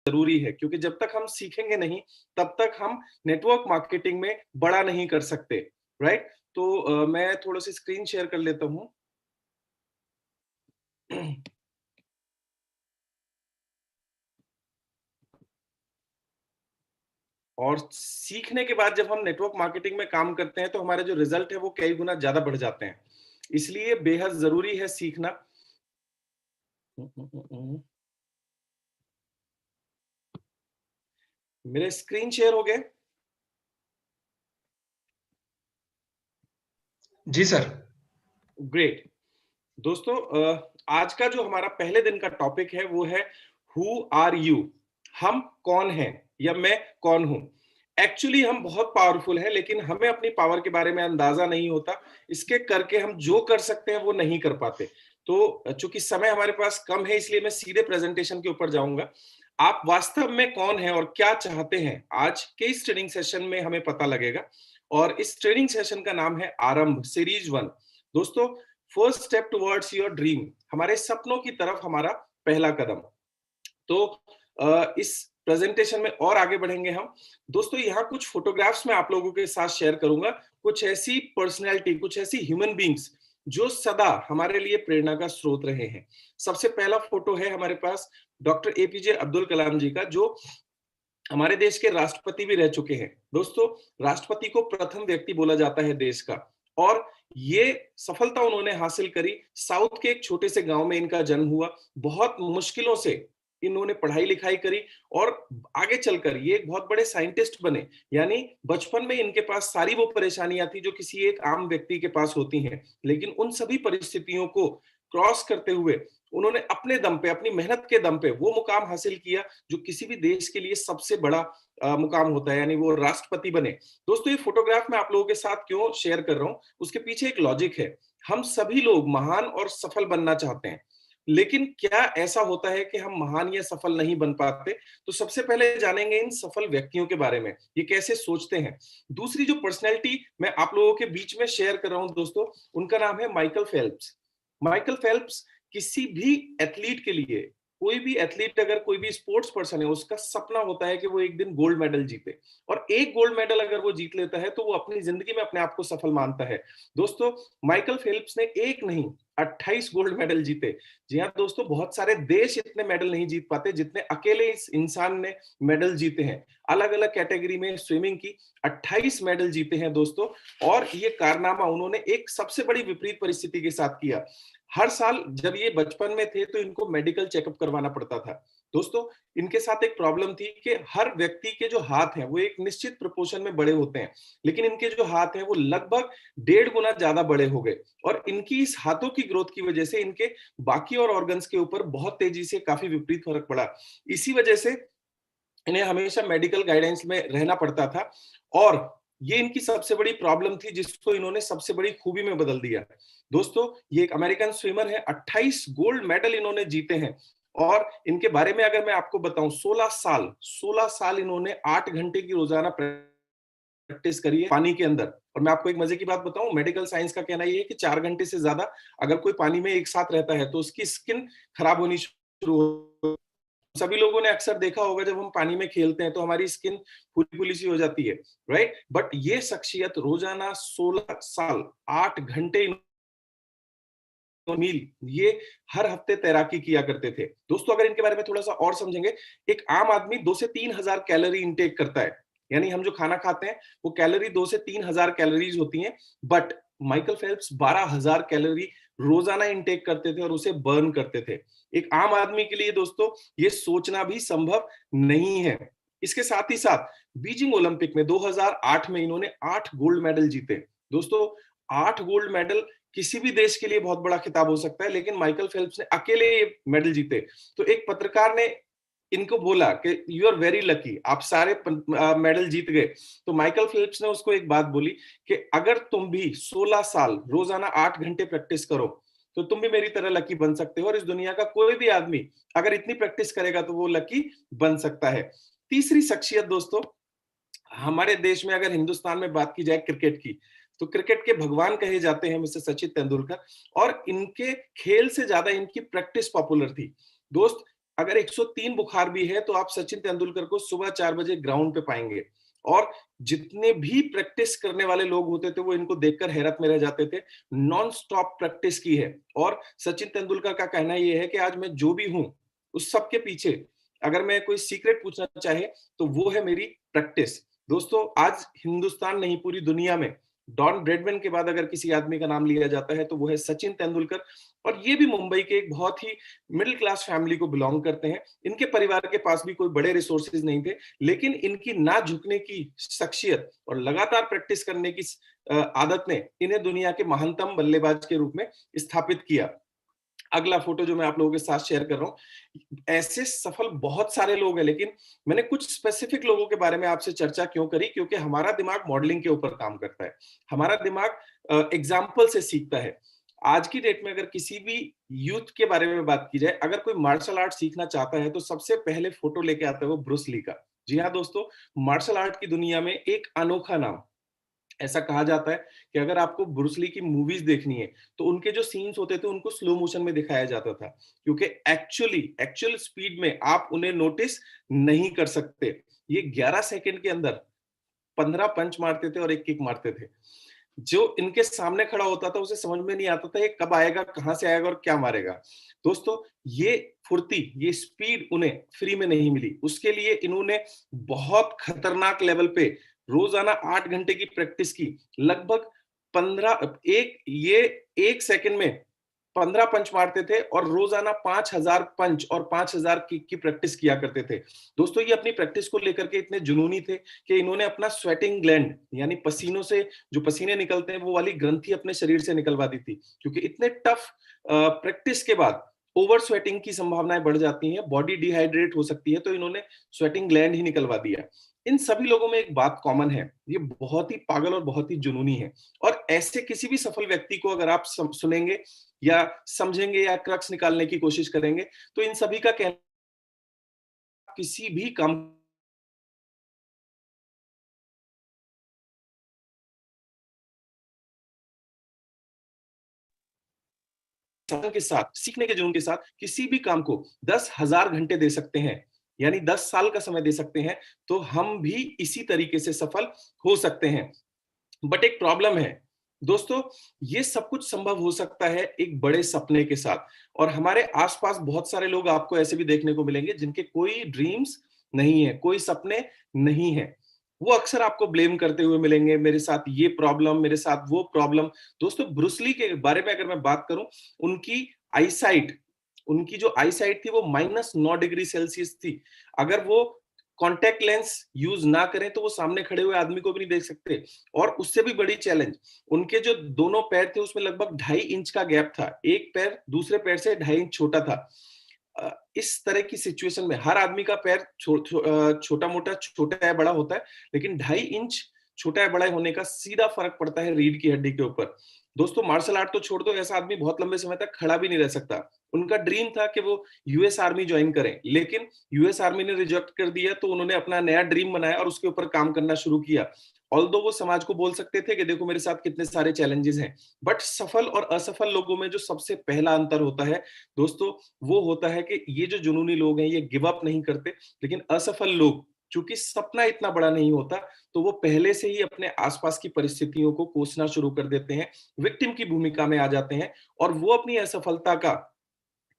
जरूरी है, क्योंकि जब तक हम सीखेंगे नहीं तब तक हम नेटवर्क मार्केटिंग में बड़ा नहीं कर सकते, राइट? तो मैं थोड़ा सी स्क्रीन शेयर कर लेता हूं। और सीखने के बाद जब हम नेटवर्क मार्केटिंग में काम करते हैं तो हमारे जो रिजल्ट है वो कई गुना ज्यादा बढ़ जाते हैं। इसलिए बेहद जरूरी है सीखना। मेरे स्क्रीन शेयर हो गए? जी सर। ग्रेट। दोस्तों, आज का जो हमारा पहले दिन का टॉपिक है वो है हु आर यू। हम कौन हैं या मैं कौन हूं। एक्चुअली हम बहुत पावरफुल हैं, लेकिन हमें अपनी पावर के बारे में अंदाजा नहीं होता। इसके करके हम जो कर सकते हैं वो नहीं कर पाते। तो चूंकि समय हमारे पास कम है, इसलिए मैं सीधे प्रेजेंटेशन के ऊपर जाऊंगा। आप वास्तव में कौन हैं और क्या चाहते हैं, आज के इस ट्रेनिंग सेशन में हमें पता लगेगा। और इस ट्रेनिंग सेशन का नाम है आरंभ सीरीज 1। दोस्तों, first step towards your dream, हमारे सपनों की तरफ हमारा पहला कदम। तो इस प्रेजेंटेशन में और आगे बढ़ेंगे हम। दोस्तों, यहाँ कुछ फोटोग्राफ्स मैं आप लोगों के साथ शेयर करूंगा। कुछ ऐसी पर्सनैलिटी, कुछ ऐसी ह्यूमन बींग्स जो सदा हमारे लिए प्रेरणा का स्रोत रहे हैं। सबसे पहला फोटो है हमारे पास डॉक्टर एपीजे अब्दुल कलाम जी का, जो हमारे देश के राष्ट्रपति भी रह चुके हैं। दोस्तों, राष्ट्रपति को प्रथम व्यक्ति बोला जाता है देश का, और ये सफलता उन्होंने हासिल करी। साउथ के एक छोटे से गांव में इनका जन्म हुआ। बहुत मुश्किलों से इन्होंने पढ़ाई लिखाई करी और आगे चलकर ये एक बहुत बड़े साइंटिस्ट बने। यानी बचपन में इनके पास सारी वो परेशानियां थी जो किसी एक आम व्यक्ति के पास होती हैं, लेकिन उन सभी परिस्थितियों को क्रॉस करते हुए उन्होंने अपने दम पे, अपनी मेहनत के दम पे वो मुकाम हासिल किया जो किसी भी देश के लिए सबसे बड़ा मुकाम होता है, यानी वो राष्ट्रपति बने। दोस्तों, ये फोटोग्राफ मैं आप लोगों के साथ क्यों शेयर कर रहा हूं, उसके पीछे एक लॉजिक है। हम सभी लोग महान और सफल बनना चाहते हैं, लेकिन क्या ऐसा होता है कि हम महान या सफल नहीं बन पाते? तो सबसे पहले जानेंगे इन सफल व्यक्तियों के बारे में, ये कैसे सोचते हैं। दूसरी जो पर्सनैलिटी मैं आप लोगों के बीच में शेयर कर रहा हूं दोस्तों, उनका नाम है माइकल फेल्प्स। माइकल फेल्प्स किसी भी एथलीट के लिए, कोई भी एथलीट, अगर कोई भी स्पोर्ट्स पर्सन है, उसका सपना होता है कि वो एक दिन गोल्ड मेडल जीते। और एक गोल्ड मेडल अगर वो जीत लेता है तो वो अपनी जिंदगी में अपने आप को सफल मानता है। दोस्तों, माइकल फेल्प्स ने एक नहीं 28 गोल्ड मेडल जीते। जी हाँ दोस्तों, बहुत सारे देश इतने मेडल नहीं जीत पाते जितने अकेले इस इंसान ने मेडल जीते हैं। अलग अलग कैटेगरी में स्विमिंग की 28 मेडल जीते हैं दोस्तों। और ये कारनामा उन्होंने एक सबसे बड़ी विपरीत परिस्थिति के साथ किया। हर साल जब ये बचपन में थे तो इनको मेडिकल चेकअप करवाना पड़ता था। दोस्तों, इनके साथ एक प्रॉब्लम थी कि हर व्यक्ति के जो हाथ हैं वो एक निश्चित प्रोपोर्शन में बड़े होते हैं, लेकिन इनके जो हाथ हैं वो लगभग 1.5 गुना ज्यादा बड़े हो गए। और इनकी इस हाथों की ग्रोथ की वजह से इनके बाकी और ऑर्गन्स के ऊपर बहुत तेजी से काफी विपरीत फर्क पड़ा। इसी वजह से इन्हें हमेशा मेडिकल गाइडेंस में रहना पड़ता था। और ये इनकी सबसे बड़ी प्रॉब्लम थी, जिसको इन्होंने सबसे बड़ी खूबी में बदल दिया। दोस्तों, ये एक अमेरिकन स्विमर है, 28 गोल्ड मेडल इन्होंने जीते हैं। और इनके बारे में अगर मैं आपको बताऊं, 16 साल इन्होंने 8 घंटे की रोजाना प्रैक्टिस करी है पानी के अंदर। और मैं आपको एक मजे की बात बताऊं, मेडिकल साइंस का कहना यह है कि 4 घंटे से ज्यादा अगर कोई पानी में एक साथ रहता है तो उसकी स्किन खराब होनी शुरू हो। सभी लोगों ने अक्सर देखा होगा, जब हम पानी में खेलते हैं तो हमारी स्किन फूली फूली सी हो जाती है, राइट? बट ये शख्सियत रोजाना 16 साल 8 घंटे मील, ये हर हफ्ते तैराकी किया करते थे। दोस्तों, अगर इनके बारे में थोड़ा सा और समझेंगे, एक आम आदमी 2 से 3 हजार कैलोरी इंटेक करता है। यानी हम जो खाना खाते हैं वो कैलोरी 2 से 3 हजार कैलोरीज होती हैं। बट माइकल फेल्प्स 12,000 कैलोरी रोजाना इंटेक करते थे और उसे बर्न करते थे। एक आम आदमी के लिए दोस्तों ये सोचना भी संभव नहीं है। इसके साथ ही साथ बीजिंग ओलंपिक में 2008 में इन्होंने 8 गोल्ड मेडल जीते। दोस्तों, 8 गोल्ड मेडल किसी भी देश के लिए बहुत बड़ा खिताब हो सकता है, लेकिन माइकल फेल्प्स ने अकेले ये मेडल जीते। तो एक पत्रकार ने इनको बोला कि यू आर वेरी लकी, आप सारे मेडल जीत गए। तो माइकल फेल्प्स ने उसको एक बात बोली कि अगर तुम भी 16 साल रोजाना 8 घंटे प्रैक्टिस करो तो तुम भी मेरी तरह लकी बन सकते हो, और इस दुनिया का कोई भी आदमी अगर इतनी प्रैक्टिस करेगा तो वो लकी बन सकता है। तीसरी शख्सियत दोस्तों, हमारे देश में अगर हिंदुस्तान में बात की जाए क्रिकेट की, तो क्रिकेट के भगवान कहे जाते हैं मिस्टर सचिन तेंदुलकर। और इनके खेल से ज्यादा इनकी प्रैक्टिस पॉपुलर थी। दोस्त, अगर 103 बुखार भी है तो आप सचिन तेंदुलकर को सुबह 4 बजे ग्राउंड पे पाएंगे। और जितने भी प्रैक्टिस करने वाले लोग होते थे वो इनको देखकर हैरत में रह जाते थे। नॉन स्टॉप प्रैक्टिस की है। और सचिन तेंदुलकर का कहना ये है कि आज मैं जो भी हूं उस सब के पीछे अगर मैं कोई सीक्रेट पूछना चाहे तो वो है मेरी प्रैक्टिस। दोस्तों, आज हिंदुस्तान नहीं पूरी दुनिया में डॉन ब्रेडमैन के बाद अगर किसी आदमी का नाम लिया जाता है तो वो है सचिन तेंदुलकर। और ये भी मुंबई के एक बहुत ही मिडिल क्लास फैमिली को बिलोंग करते हैं। इनके परिवार के पास भी कोई बड़े रिसोर्सेज नहीं थे, लेकिन इनकी ना झुकने की शख्सियत और लगातार प्रैक्टिस करने की आदत ने इन्हें दुनिया के महानतम बल्लेबाज के रूप में स्थापित किया। अगला फोटो जो मैं आप लोगों के साथ शेयर कर रहा हूं, ऐसे सफल बहुत सारे लोग हैं, लेकिन मैंने कुछ स्पेसिफिक लोगों के बारे में आपसे चर्चा क्यों करी, क्योंकि हमारा दिमाग मॉडलिंग के ऊपर काम करता है। हमारा दिमाग एग्जाम्पल से सीखता है। आज की डेट में अगर किसी भी यूथ के बारे में बात की जाए, अगर कोई मार्शल आर्ट सीखना चाहता है तो सबसे पहले फोटो लेके आता है वो ब्रूस ली का। जी हाँ दोस्तों, मार्शल आर्ट की दुनिया में एक अनोखा नाम। ऐसा कहा जाता है कि अगर आपको ब्रूस ली की मूवीज देखनी है तो उनके जो सीन्स होते थे उनको स्लो मोशन में दिखाया जाता था, क्योंकि एक्चुअल स्पीड में आप उन्हें नोटिस नहीं कर सकते। ये 11 सेकंड के अंदर 15 पंच मारते थे और एक किक मारते थे। जो इनके सामने खड़ा होता था उसे समझ में नहीं आता था ये कब आएगा, कहां से आएगा और क्या मारेगा। दोस्तों, ये फुर्ती, ये स्पीड उन्हें फ्री में नहीं मिली। उसके लिए इन्होंने बहुत खतरनाक लेवल पे रोजाना 8 घंटे की प्रैक्टिस की। लगभग 15 एक ये 1 सेकंड में 15 पंच मारते थे और रोजाना 5000 पंच और 5000 किक की प्रैक्टिस किया करते थे। दोस्तों, ये अपनी प्रैक्टिस को लेकर के इतने जुनूनी थे कि इन्होंने अपना स्वेटिंग ग्लैंड, यानी पसीनों से जो पसीने निकलते हैं वो वाली ग्रंथि अपने शरीर से निकलवा दी थी, क्योंकि इतने टफ प्रैक्टिस के बाद ओवर स्वेटिंग की संभावनाएं बढ़ जाती हैं, बॉडी डिहाइड्रेट हो सकती है, तो इन्होंने स्वेटिंग ग्लैंड ही निकलवा दिया। इन सभी लोगों में एक बात कॉमन है, ये बहुत ही पागल और बहुत ही जुनूनी है। और ऐसे किसी भी सफल व्यक्ति को अगर आप सुनेंगे या समझेंगे या क्रक्स निकालने की कोशिश करेंगे तो इन सभी का कहना किसी भी काम के साथ, सीखने के जुनून के साथ किसी भी काम को 10,000 घंटे दे सकते हैं, यानी 10 साल का समय दे सकते हैं, तो हम भी इसी तरीके से सफल हो सकते हैं। बट एक प्रॉब्लम है दोस्तों, ये सब कुछ संभव हो सकता है एक बड़े सपने के साथ। और हमारे आसपास बहुत सारे लोग आपको ऐसे भी देखने को मिलेंगे जिनके कोई ड्रीम्स नहीं है, कोई सपने नहीं है। वो अक्सर आपको ब्लेम करते हुए मिलेंगे, मेरे साथ ये प्रॉब्लम, मेरे साथ वो प्रॉब्लम। दोस्तों, ब्रूस ली के बारे में अगर मैं बात करूं, उनकी आईसाइट उनकी जो आईसाइट थी वो -9 डिग्री सेल्सियस थी। अगर वो कॉन्टैक्ट लेंस यूज ना करें तो वो सामने खड़े हुए आदमी को भी नहीं देख सकते। और उससे भी बड़ी चैलेंज, उनके जो दोनों पैर थे उसमें लगभग 2.5 इंच का गैप था। एक पैर दूसरे पैर से 2.5 इंच छोटा था। इस तरह की सिचुएशन में हर आदमी का पैर छोटा मोटा, छोटा या बड़ा होता है, लेकिन 2.5 इंच छोटा या बड़ा होने का सीधा फर्क पड़ता है रीढ़ की हड्डी के ऊपर। दोस्तों, मार्शल आर्ट तो छोड़ दो, ऐसा आदमी बहुत लंबे समय तक खड़ा भी नहीं रह सकता। उनका ड्रीम था कि वो यूएस आर्मी ज्वाइन करें, लेकिन यूएस आर्मी ने रिजेक्ट कर दिया, तो उन्होंने अपना नया ड्रीम बनाया और उसके ऊपर काम करना शुरू किया। ऑल्दो वो समाज को बोल सकते थे कि देखो मेरे साथ कितने सारे चैलेंजेस हैं, बट सफल और असफल लोगों में जो सबसे पहला अंतर होता है दोस्तों, वो होता है कि ये जो जुनूनी लोग हैं ये गिव अप नहीं करते, लेकिन असफल लोग, चूंकि सपना इतना बड़ा नहीं होता, तो वो पहले से ही अपने आसपास की परिस्थितियों को कोसना शुरू कर देते हैं, विक्टिम की भूमिका में आ जाते हैं और वो अपनी असफलता का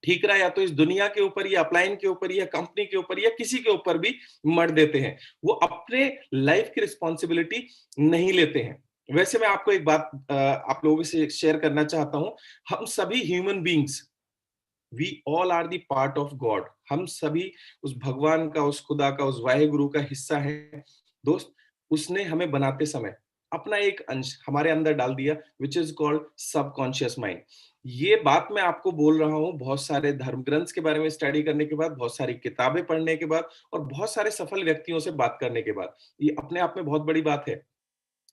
ठीकरा या तो इस दुनिया के ऊपर या अपलाइन के ऊपर या कंपनी के ऊपर या किसी के ऊपर भी मर देते हैं। वो अपने लाइफ की रिस्पॉन्सिबिलिटी नहीं लेते हैं। वैसे मैं आपको एक बात आप लोगों से शेयर करना चाहता हूं। हम सभी human beings, we all are the part of God. हम सभी उस भगवान का, उस खुदा का, उस वाहे गुरु का हिस्सा है। दोस्त, उसने हमें बनाते समय अपना एक अंश हमारे अंदर डाल दिया, which is called subconscious mind. ये बात मैं आपको बोल रहा हूँ बहुत सारे धर्म ग्रंथ के बारे में स्टडी करने के बाद, बहुत सारी किताबें पढ़ने के बाद और बहुत सारे सफल व्यक्तियों से बात करने के बाद। ये अपने आप में बहुत बड़ी बात है।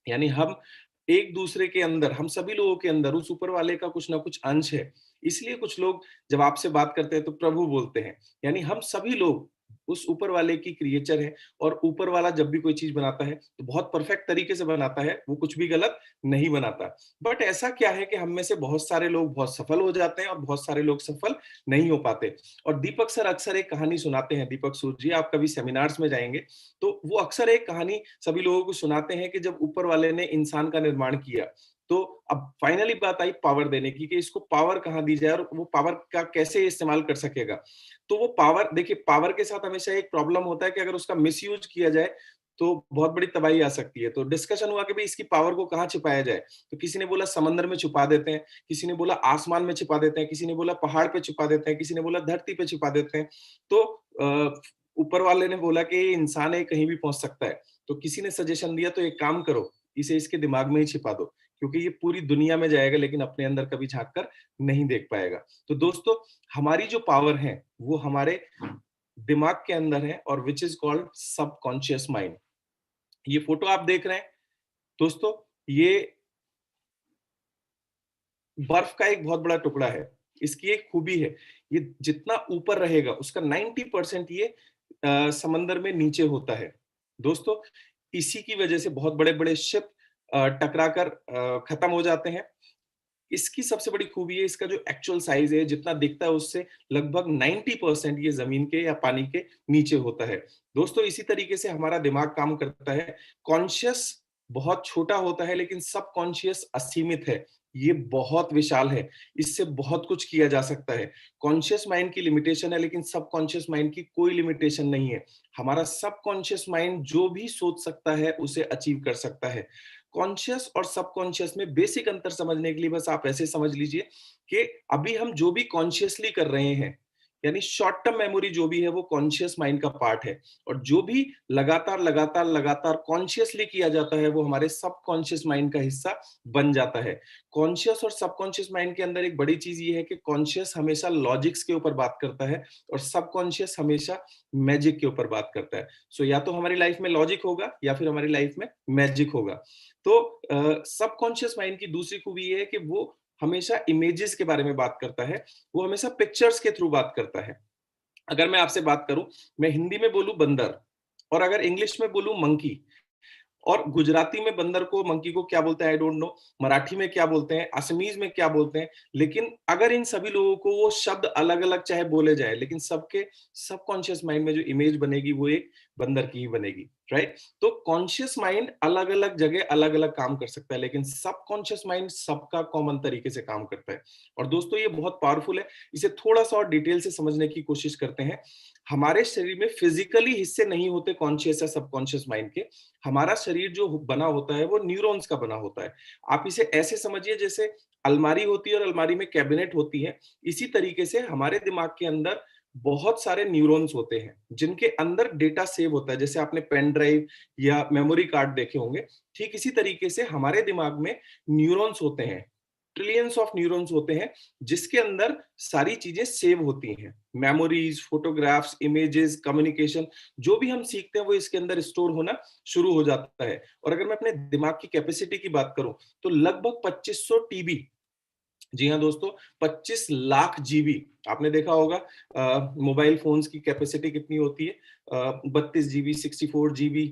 यानी हम एक दूसरे के अंदर, हम सभी लोगों के अंदर उस ऊपर वाले का कुछ ना कुछ अंश है। इसलिए कुछ लोग जब आपसे बात करते हैं तो प्रभु बोलते हैं। यानी हम सभी लोग उस ऊपर वाले की क्रिएचर है, और ऊपर वाला जब भी कोई चीज बनाता है तो बहुत परफेक्ट तरीके से बनाता है, वो कुछ भी गलत नहीं बनाता। बट ऐसा क्या है कि हम में से बहुत सारे लोग बहुत सफल हो जाते हैं और बहुत सारे लोग सफल नहीं हो पाते। और दीपक सर अक्सर एक कहानी सुनाते हैं, दीपक सूद जी, आप कभी सेमिनार्स में जाएंगे तो वो अक्सर एक कहानी सभी लोगों को सुनाते हैं कि जब ऊपर वाले ने इंसान का निर्माण किया, तो अब फाइनली बात आई पावर देने की कि इसको पावर कहाँ दी जाए और वो पावर का कैसे इस्तेमाल कर सकेगा। तो वो पावर, देखिए पावर के साथ हमेशा एक प्रॉब्लम होता है कि अगर उसका मिसयूज किया जाए तो बहुत बड़ी तबाही आ सकती है। तो डिस्कशन हुआ कि भाई इसकी पावर को कहाँ छिपाया जाए। तो किसी ने बोला समंदर में छुपा देते हैं, किसी ने बोला आसमान में छिपा देते हैं, किसी ने बोला पहाड़ पे छिपा देते हैं, किसी ने बोला धरती पे छिपा देते हैं। तो ऊपर वाले ने बोला कि ये इंसान है, कहीं भी पहुंच सकता है। तो किसी ने सजेशन दिया, तो एक काम करो, इसे इसके दिमाग में ही छिपा दो, क्योंकि ये पूरी दुनिया में जाएगा लेकिन अपने अंदर कभी झांक कर नहीं देख पाएगा। तो दोस्तों, हमारी जो पावर है वो हमारे दिमाग के अंदर है, और which is called subconscious mind. ये फोटो आप देख रहे हैं दोस्तों, ये बर्फ का एक बहुत बड़ा टुकड़ा है। इसकी एक खूबी है, ये जितना ऊपर रहेगा उसका 90% ये समंदर में नीचे होता है। दोस्तों, इसी की वजह से बहुत बड़े बड़े शिप टकरा कर खत्म हो जाते हैं। इसकी सबसे बड़ी खूबी है, इसका जो एक्चुअल साइज है जितना दिखता है उससे लगभग 90% ये जमीन के या पानी के नीचे होता है। दोस्तों, इसी तरीके से हमारा दिमाग काम करता है। कॉन्शियस बहुत छोटा होता है लेकिन सबकॉन्शियस असीमित है। ये बहुत विशाल है, इससे बहुत कुछ किया जा सकता है। कॉन्शियस माइंड की लिमिटेशन है लेकिन सबकॉन्शियस माइंड की कोई लिमिटेशन नहीं है। हमारा सबकॉन्शियस माइंड जो भी सोच सकता है उसे अचीव कर सकता है। कॉन्शियस और सबकॉन्शियस में बेसिक अंतर समझने के लिए बस आप ऐसे समझ लीजिए कि अभी हम जो भी कॉन्शियसली कर रहे हैं, यानी शॉर्ट टर्म मेमोरी जो भी है वो कॉन्शियस माइंड का पार्ट है, और जो भी लगातार लगातार लगातार कॉन्शियसली किया जाता है वो हमारे सबकॉन्शियस माइंड का हिस्सा बन जाता है। कॉन्शियस और सबकॉन्शियस माइंड के अंदर एक बड़ी चीज ये है कि कॉन्शियस हमेशा लॉजिक्स के ऊपर बात करता है और सबकॉन्शियस हमेशा मैजिक के ऊपर बात करता है। सो या तो हमारी लाइफ में लॉजिक होगा या फिर हमारी लाइफ में मैजिक होगा। तो सबकॉन्शियस माइंड की दूसरी खूबी ये है कि वो हमेशा इमेजेस के बारे में बात करता है, वो हमेशा पिक्चर्स के थ्रू बात करता है। अगर मैं आपसे बात करूं, मैं हिंदी में बोलूं बंदर, और अगर इंग्लिश में बोलूं मंकी, और गुजराती में बंदर को, मंकी को क्या बोलते हैं आई डोंट नो, मराठी में क्या बोलते हैं, असमीज में क्या बोलते हैं, लेकिन अगर इन सभी लोगों को वो शब्द अलग अलग चाहे बोले जाए, लेकिन सबके सबकॉन्शियस माइंड में जो इमेज बनेगी वो एक बंदर की ही बनेगी। राइट? तो कॉन्शियस माइंड अलग अलग जगह अलग अलग काम कर सकता है, लेकिन सबकॉन्शियस माइंड सबका कॉमन तरीके से काम करता है। और दोस्तों, ये बहुत पावरफुल है, इसे थोड़ा सा और डिटेल से समझने की कोशिश करते हैं। हमारे शरीर में फिजिकली हिस्से नहीं होते कॉन्शियस या सबकॉन्शियस माइंड के। हमारा शरीर जो बना होता है वो न्यूरॉन्स का बना होता है। आप इसे ऐसे समझिए जैसे अलमारी होती है और अलमारी में कैबिनेट होती है, इसी तरीके से हमारे दिमाग के अंदर बहुत सारे न्यूरॉन्स होते हैं जिनके अंदर डेटा सेव होता है। जैसे आपने पेन ड्राइव या मेमोरी कार्ड देखे होंगे, ठीक इसी तरीके से हमारे दिमाग में न्यूरॉन्स होते हैं, ट्रिलियंस ऑफ न्यूरॉन्स होते हैं, जिसके अंदर सारी चीजें सेव होती हैं। मेमोरीज, फोटोग्राफ्स, इमेजेस, कम्युनिकेशन, जो भी हम सीखते हैं वो इसके अंदर स्टोर होना शुरू हो जाता है। और अगर मैं अपने दिमाग की कैपेसिटी की बात करूं तो लगभग 2500 टीबी, जी हाँ दोस्तों, 25 लाख जीबी। आपने देखा होगा मोबाइल फोन्स की कैपेसिटी कितनी होती है, 32 जीबी, 64 जीबी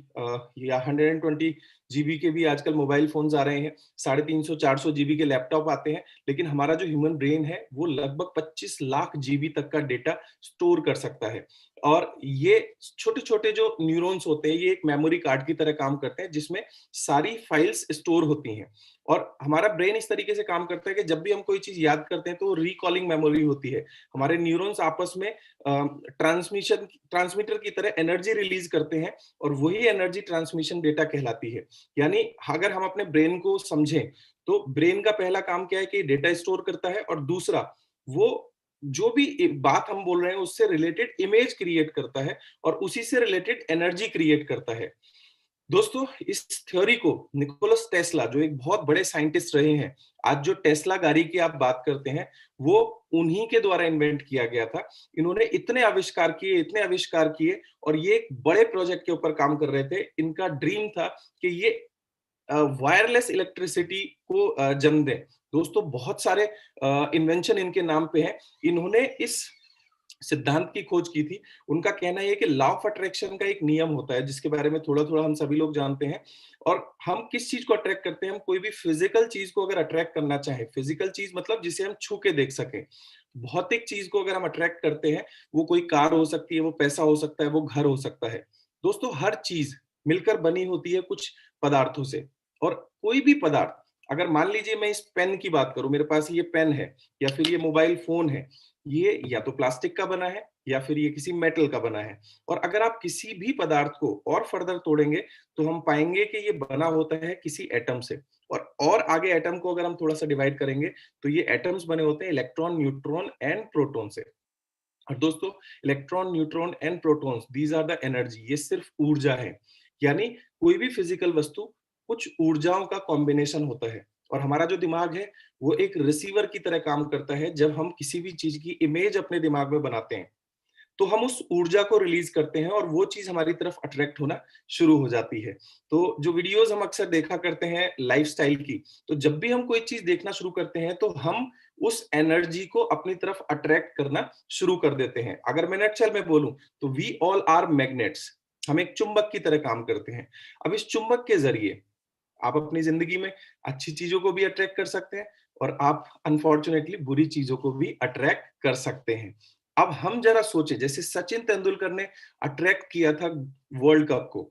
या 120 जीबी के भी आजकल मोबाइल फोन्स आ रहे हैं, 350 400 जीबी के लैपटॉप आते हैं। लेकिन हमारा जो ह्यूमन ब्रेन है वो लगभग 25 लाख जीबी तक का डेटा स्टोर कर सकता है। और ये छोटे छोटे जो न्यूरॉन्स होते हैं ये एक मेमोरी कार्ड की तरह काम करते हैं, जिसमें सारी फाइल्स स्टोर होती हैं। और हमारा ब्रेन इस तरीके से काम करता है कि जब भी हम कोई चीज याद करते हैं तो वो रिकॉलिंग मेमोरी होती है। हमारे न्यूरॉन्स आपस में ट्रांसमीटर की तरह एनर्जी रिलीज करते हैं, और वही एनर्जी ट्रांसमिशन डेटा कहलाती है। यानी अगर हम अपने ब्रेन को समझें तो ब्रेन का पहला काम क्या है कि डेटा स्टोर करता है, और दूसरा वो जो भी बात हम बोल रहे हैं उससे रिलेटेड इमेज क्रिएट करता है, और उसी से रिलेटेड एनर्जी क्रिएट करता है। दोस्तों, इस थ्योरी को निकोलस टेस्ला, जो एक बहुत बड़े साइंटिस्ट रहे हैं, आज जो टेस्ला गाड़ी की आप बात करते हैं वो उन्हीं के द्वारा इन्वेंट किया गया था। इन्होंने इतने आविष्कार किए, इतने आविष्कार किए, और ये एक बड़े प्रोजेक्ट के ऊपर काम कर रहे थे। इनका ड्रीम था कि ये वायरलेस इलेक्ट्रिसिटी को जन्म दें। दोस्तों, बहुत सारे इन्वेंशन इनके नाम पे हैं। इन्होंने इस सिद्धांत की खोज की थी, उनका कहना ये है कि लॉ ऑफ अट्रैक्शन का एक नियम होता है जिसके बारे में थोड़ा-थोड़ा हम सभी लोग जानते हैं और हम किस चीज़ को अट्रैक्ट करते हैं, हम कोई भी फिज़िकल चीज़ को अगर अट्रैक्ट करना चाहें, फिज़िकल चीज़ मतलब जिसे हम छू के देख सकें। भौतिक चीज़ को अगर हम अट्रैक्ट करते हैं, वो कोई कार हो सकती है, वो पैसा हो सकता है, वो घर हो सकता है। दोस्तों हर चीज़ मिलकर बनी होती है कुछ पदार्थों से और कोई भी पदार्थ अगर मान लीजिए मैं इस पेन की बात करूँ, मेरे पास ये पेन है या फिर ये मोबाइल फ़ोन है, ये या तो प्लास्टिक का बना है या फिर ये किसी मेटल का बना है और अगर आप किसी भी पदार्थ को और फर्दर तोड़ेंगे तो हम पाएंगे कि ये बना होता है किसी एटम से और आगे एटम को अगर हम थोड़ा सा डिवाइड करेंगे तो ये एटम्स बने होते हैं इलेक्ट्रॉन न्यूट्रॉन एंड प्रोटॉन से। और दोस्तों electron neutron and protons these are the energy, ये सिर्फ ऊर्जा है। यानी कोई भी फिजिकल वस्तु कुछ ऊर्जाओं का कॉम्बिनेशन होता है और हमारा जो दिमाग है वो एक रिसीवर की तरह काम करता है। जब हम किसी भी चीज की इमेज अपने दिमाग में बनाते हैं तो हम उस ऊर्जा को रिलीज करते हैं और वो चीज हमारी तरफ अट्रैक्ट होना शुरू हो जाती है। तो जो वीडियोस हम अक्सर देखा करते हैं लाइफस्टाइल की, तो जब भी हम कोई चीज देखना शुरू करते हैं तो हम उस एनर्जी को अपनी तरफ अट्रैक्ट करना शुरू कर देते हैं। अगर मैं नटशेल में बोलूं तो वी ऑल आर मैग्नेट्स, हम एक चुंबक की तरह काम करते हैं। अब इस चुंबक के जरिए आप अपनी जिंदगी में अच्छी चीजों को भी अट्रैक्ट कर सकते हैं और आप अनफॉर्चुनेटली बुरी चीजों को भी अट्रैक्ट कर सकते हैं। अब हम जरा सोचे जैसे सचिन तेंदुलकर ने अट्रैक्ट किया था वर्ल्ड कप को,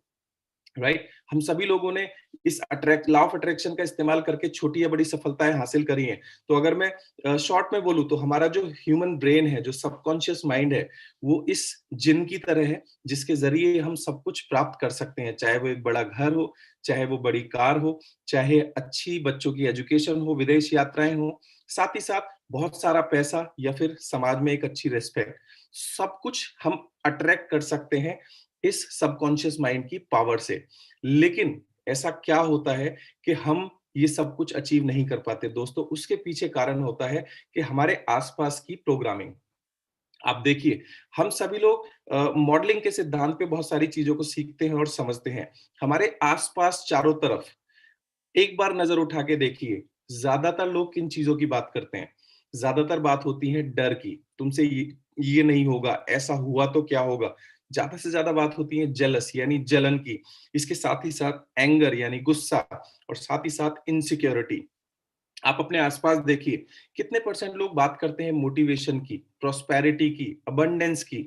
राइट? हम सभी लोगों ने इस अट्रैक्ट लॉ ऑफ अट्रैक्शन का इस्तेमाल करके छोटी या बड़ी सफलताएं हासिल करी हैं। तो अगर मैं शॉर्ट में बोलूं तो हमारा जो ह्यूमन ब्रेन है, जो सबकॉन्शियस माइंड है, वो इस जिन की तरह है जिसके जरिए हम सब कुछ प्राप्त कर सकते हैं, चाहे वो एक बड़ा घर हो, चाहे वो बड़ी कार हो, चाहे अच्छी बच्चों की एजुकेशन हो, विदेश यात्राएं हो, साथ ही साथ बहुत सारा पैसा या फिर समाज में एक अच्छी रिस्पेक्ट, सब कुछ हम अट्रैक्ट कर सकते हैं इस सबकॉन्शियस माइंड की पावर से। लेकिन ऐसा क्या होता है कि हम ये सब कुछ अचीव नहीं कर पाते दोस्तों? उसके पीछे कारण होता है कि हमारे आसपास की प्रोग्रामिंग। आप देखिए, हम सभी लोग मॉडलिंग के सिद्धांत पे बहुत सारी चीजों को सीखते हैं और समझते हैं। हमारे आसपास चारों तरफ एक बार नजर उठा के देखिए, ज्यादातर लोग किन चीजों की बात करते हैं? ज्यादातर बात होती है डर की, तुमसे ये नहीं होगा, ऐसा हुआ तो क्या होगा? ज्यादा से ज्यादा बात होती है जेलस यानी जलन की, इसके साथ ही साथ एंगर यानी गुस्सा और साथ ही साथ इनसिक्योरिटी। आप अपने आसपास देखिए, कितने परसेंट लोग बात करते हैं मोटिवेशन की, प्रॉस्पेरिटी की, अबंडेंस की।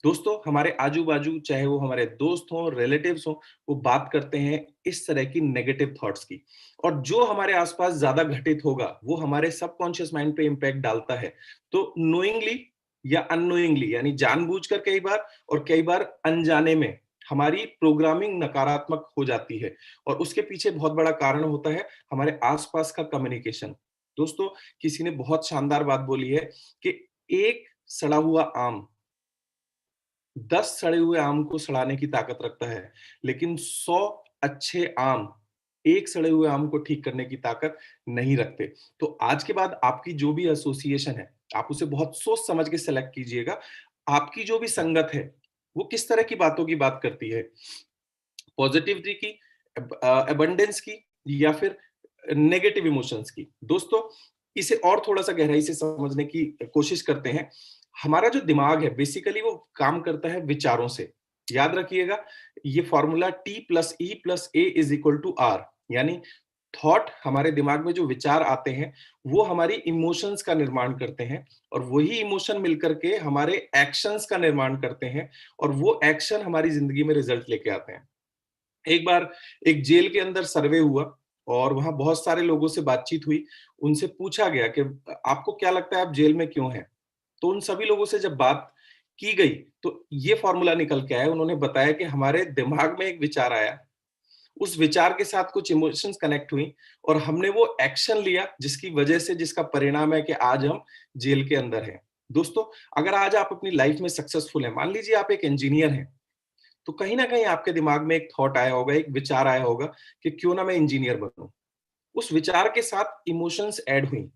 दोस्तों हमारे आजू-बाजू चाहे वो हमारे दोस्त हों, रिलेटिव्स हों, वो बात करते हैं इस तरह की नेगेटिव थॉट्स की। और जो हमारे आसपास ज़्यादा घटित होगा, वो हमारे सबकॉन्शियस माइंड पे इम्पैक्ट डालता है। तो नोइंगली या अननोइंगली यानी जानबूझकर कई बार और कई बार अनजाने में हमारी प्रोग्रामिंग नकारात्मक हो जाती है और उसके पीछे बहुत बड़ा कारण होता है हमारे आसपास का कम्युनिकेशन। दोस्तों, किसी ने बहुत शानदार बात बोली है कि एक सड़ा हुआ आम 10 सड़े हुए आम को सड़ाने की ताकत रखता है, लेकिन 100 अच्छे आम एक सड़े हुए आम को ठीक करने की ताकत नहीं रखते। तो आज के बाद आपकी जो भी एसोसिएशन है, आप उसे बहुत सोच समझ के सेलेक्ट कीजिएगा। आपकी जो भी संगत है, वो किस तरह की बातों की बात करती है? पॉजिटिविटी की, अबंडेंस की या फिर नेगेटिव इमोशंस की। दोस्तों इसे और थोड़ा सा गहराई से समझने की कोशिश करते हैं। हमारा जो दिमाग है बेसिकली वो काम करता है विचारों से। याद रखिएगा, ये formula T plus E plus A is equal to R, यानी थॉट, हमारे दिमाग में जो विचार आते हैं वो हमारी इमोशंस का निर्माण करते हैं और वही इमोशन मिलकर के हमारे एक्शंस का निर्माण करते हैं और वो एक्शन हमारी जिंदगी में रिजल्ट लेके आते हैं। एक बार एक जेल के अंदर सर्वे हुआ और वहां बहुत सारे लोगों से बातचीत हुई। उनसे पूछा गया कि आपको क्या लगता है आप जेल में क्यों हैं? तो उन सभी लोगों से जब बात की गई तो ये फॉर्मूला निकल के आया। उन्होंने बताया कि हमारे दिमाग में एक विचार आया, उस विचार के साथ कुछ इमोशंस कनेक्ट हुई और हमने वो एक्शन लिया जिसकी वजह से, जिसका परिणाम है कि आज हम जेल के अंदर हैं। दोस्तों, अगर आज आप अपनी लाइफ में सक्सेसफुल हैं, मान लीजिए आप एक इंजीनियर हैं, तो कहीं न कहीं आपके दिमाग में एक थॉट आया होगा, एक विचार आया होगा कि क्यों ना मैं इंजीनियर बनूँ। उस विचार के साथ इमोशंस ऐड हुई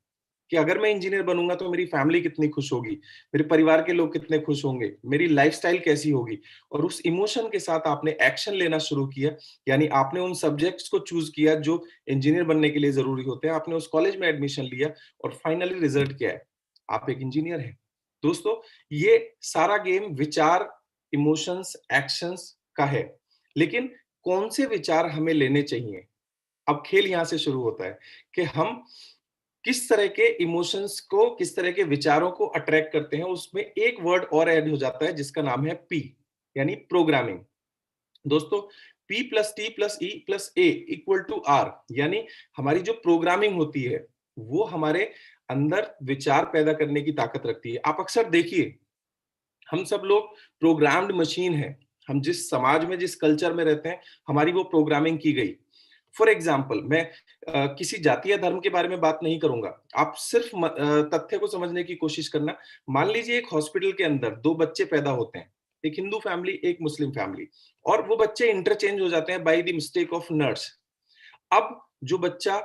कि अगर मैं इंजीनियर बनूँगा तो मेरी फैमिली कितनी खुश होगी, मेरे परिवार के लोग कितने खुश होंगे, मेरी लाइफ़स्टाइल कैसी होगी। और उस इमोशन के साथ आपने एक्शन लेना शुरू किया, यानी आपने उन सब्जेक्ट्स को चूज़ किया जो इंजीनियर बनने के लिए ज़रूरी होते हैं। आपने उस कॉलेज में एडमिशन लिया और फाइनली रिजल्ट क्या है? आप एक इंजीनियर हैं। दोस्तों, ये सारा गेम विचार, इमोशंस, एक्शंस का है। लेकिन कौन से विचार हमें लेने चाहिए? अब खेल यहाँ से शुरू होता है कि हम किस तरह के इमोशंस को, किस तरह के विचारों को अट्रैक्ट करते हैं। उसमें एक वर्ड और ऐड हो जाता है जिसका नाम है पी, यानी प्रोग्रामिंग। दोस्तों, P plus T plus E plus A equal to R, यानी हमारी जो प्रोग्रामिंग होती है वो हमारे अंदर विचार पैदा करने की ताकत रखती है। आप अक्सर देखिए, हम सब लोग प्रोग्राम्ड मशीन हैं। हम जिस समाज में, जिस कल्चर में रहते हैं, हमारी वो प्रोग्रामिंग की गई। फॉर एग्जाम्पल, मैं किसी जाति या धर्म के बारे में बात नहीं करूंगा। आप सिर्फ तथ्य को समझने की कोशिश करना। मान लीजिए एक हॉस्पिटल के अंदर दो बच्चे पैदा होते हैं, एक हिंदू फैमिली, एक मुस्लिम फैमिली, और वो बच्चे इंटरचेंज हो जाते हैं by the mistake of nurse. अब जो बच्चा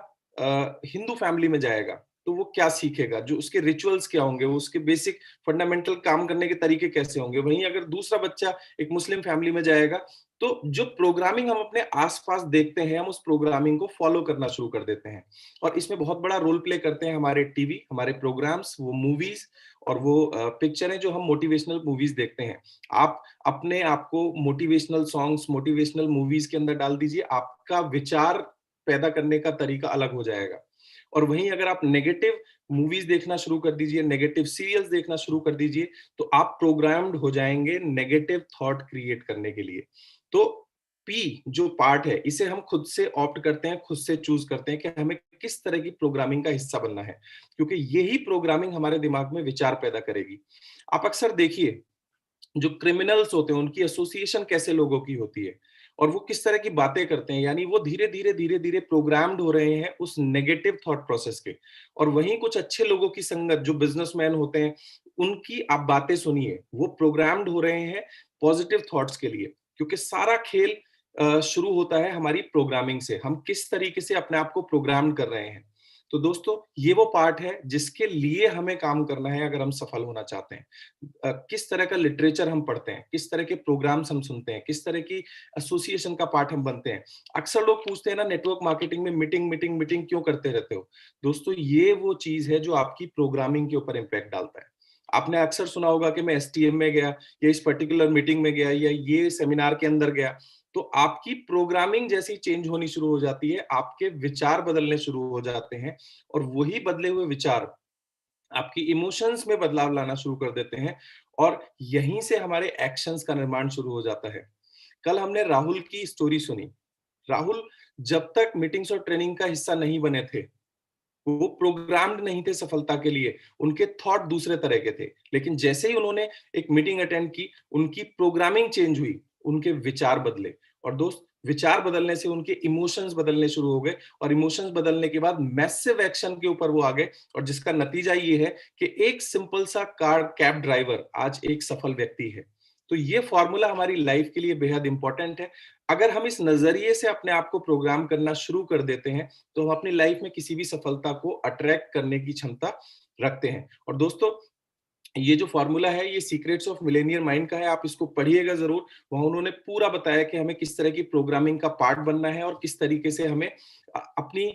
हिंदू फैमिली में जाएगा तो वो क्या सीखेगा, जो उसके रिचुअल्स क्या होंगे, वो उसके बेसिक फंडामेंटल काम करने के तरीके कैसे होंगे। वहीं अगर दूसरा बच्चा एक मुस्लिम फैमिली में जाएगा तो जो प्रोग्रामिंग हम अपने आसपास देखते हैं, हम उस प्रोग्रामिंग को फॉलो करना शुरू कर देते हैं। और इसमें बहुत बड़ा रोल प्ले करते हैं हमारे टीवी, हमारे प्रोग्राम्स, वो मूवीज और वो पिक्चरें जो हम मोटिवेशनल मूवीज देखते हैं। आप अपने आप को मोटिवेशनल सॉन्ग्स, मोटिवेशनल मूवीज के अंदर डाल दीजिए, आपका विचार पैदा करने का तरीका अलग हो जाएगा। और वहीं अगर आप नेगेटिव मूवीज देखना शुरू कर दीजिए, नेगेटिव सीरियल्स देखना शुरू कर दीजिए, तो आप प्रोग्राम्ड हो जाएंगे नेगेटिव थॉट क्रिएट करने के लिए। तो पी जो पार्ट है, इसे हम खुद से ऑप्ट करते हैं, खुद से चूज करते हैं कि हमें किस तरह की प्रोग्रामिंग का हिस्सा बनना है, क्योंकि यही प्रोग्रामिंग हमारे दिमाग में विचार पैदा करेगी। आप अक्सर देखिए, जो क्रिमिनल्स होते हैं उनकी एसोसिएशन कैसे लोगों की होती है और वो किस तरह की बातें करते हैं, यानी वो धीरे धीरे प्रोग्राम्ड हो रहे हैं उस नेगेटिव थॉट प्रोसेस के। और वहीं कुछ अच्छे लोगों की संगत, जो बिजनेसमैन होते हैं, उनकी आप बातें सुनिए, वो प्रोग्राम्ड हो रहे हैं पॉजिटिव थॉट्स के लिए। क्योंकि सारा खेल शुरू होता है हमारी प्रोग्रामिंग से, हम किस तरीके से अपने आप को प्रोग्राम कर रहे हैं। तो दोस्तों, ये वो पार्ट है जिसके लिए हमें काम करना है अगर हम सफल होना चाहते हैं। किस तरह का लिटरेचर हम पढ़ते हैं, किस तरह के प्रोग्राम्स हम सुनते हैं, किस तरह की एसोसिएशन का पार्ट हम बनते हैं। अक्सर लोग पूछते हैं ना, नेटवर्क मार्केटिंग में मीटिंग मीटिंग मीटिंग क्यों करते रहते हो? दोस्तों, ये वो चीज है जो आपकी प्रोग्रामिंग के ऊपर इम्पैक्ट डालता है। आपने अक्सर सुना होगा कि मैं एसटीएम में गया, या इस पर्टिकुलर मीटिंग में गया, या ये सेमिनार के अंदर गया। तो आपकी प्रोग्रामिंग जैसी चेंज होनी शुरू हो जाती है, आपके विचार बदलने शुरू हो जाते हैं, और वही बदले हुए विचार आपकी इमोशंस में बदलाव लाना शुरू कर देते हैं, और यहीं से हमारे एक्शंस का निर्माण शुरू हो जाता है। कल हमने राहुल की स्टोरी सुनी। राहुल जब तक मीटिंग्स और ट्रेनिंग का हिस्सा नहीं बने थे, वो प्रोग्राम्ड नहीं थे सफलता के लिए, उनके थॉट दूसरे तरह के थे। लेकिन जैसे ही उन्होंने एक मीटिंग अटेंड की, उनकी प्रोग्रामिंग चेंज हुई, उनके विचार बदले। और दोस्त, विचार बदलने से उनके इमोशंस बदलने शुरू हो गए, और इमोशंस बदलने के बाद मैसिव एक्शन के ऊपर वो आ गए, और जिसका नतीजा ये है कि एक सिंपल सा कार कैब ड्राइवर आज एक सफल व्यक्ति है। तो ये फॉर्मूला हमारी लाइफ के लिए बेहद इंपॉर्टेंट है। अगर हम इस नजरिए से अपने आप को प्रोग्राम करना शुरू कर देते हैं, तो हम अपनी लाइफ में किसी भी सफलता को अट्रैक्ट करने की क्षमता रखते हैं। और दोस्तों, ये जो फॉर्मूला है, ये सीक्रेट्स ऑफ मिलेनियर माइंड का है, आप इसको पढ़िएगा जरूर। वहां उन्होंने पूरा बताया कि हमें किस तरह की प्रोग्रामिंग का पार्ट बनना है और किस तरीके से हमें अपनी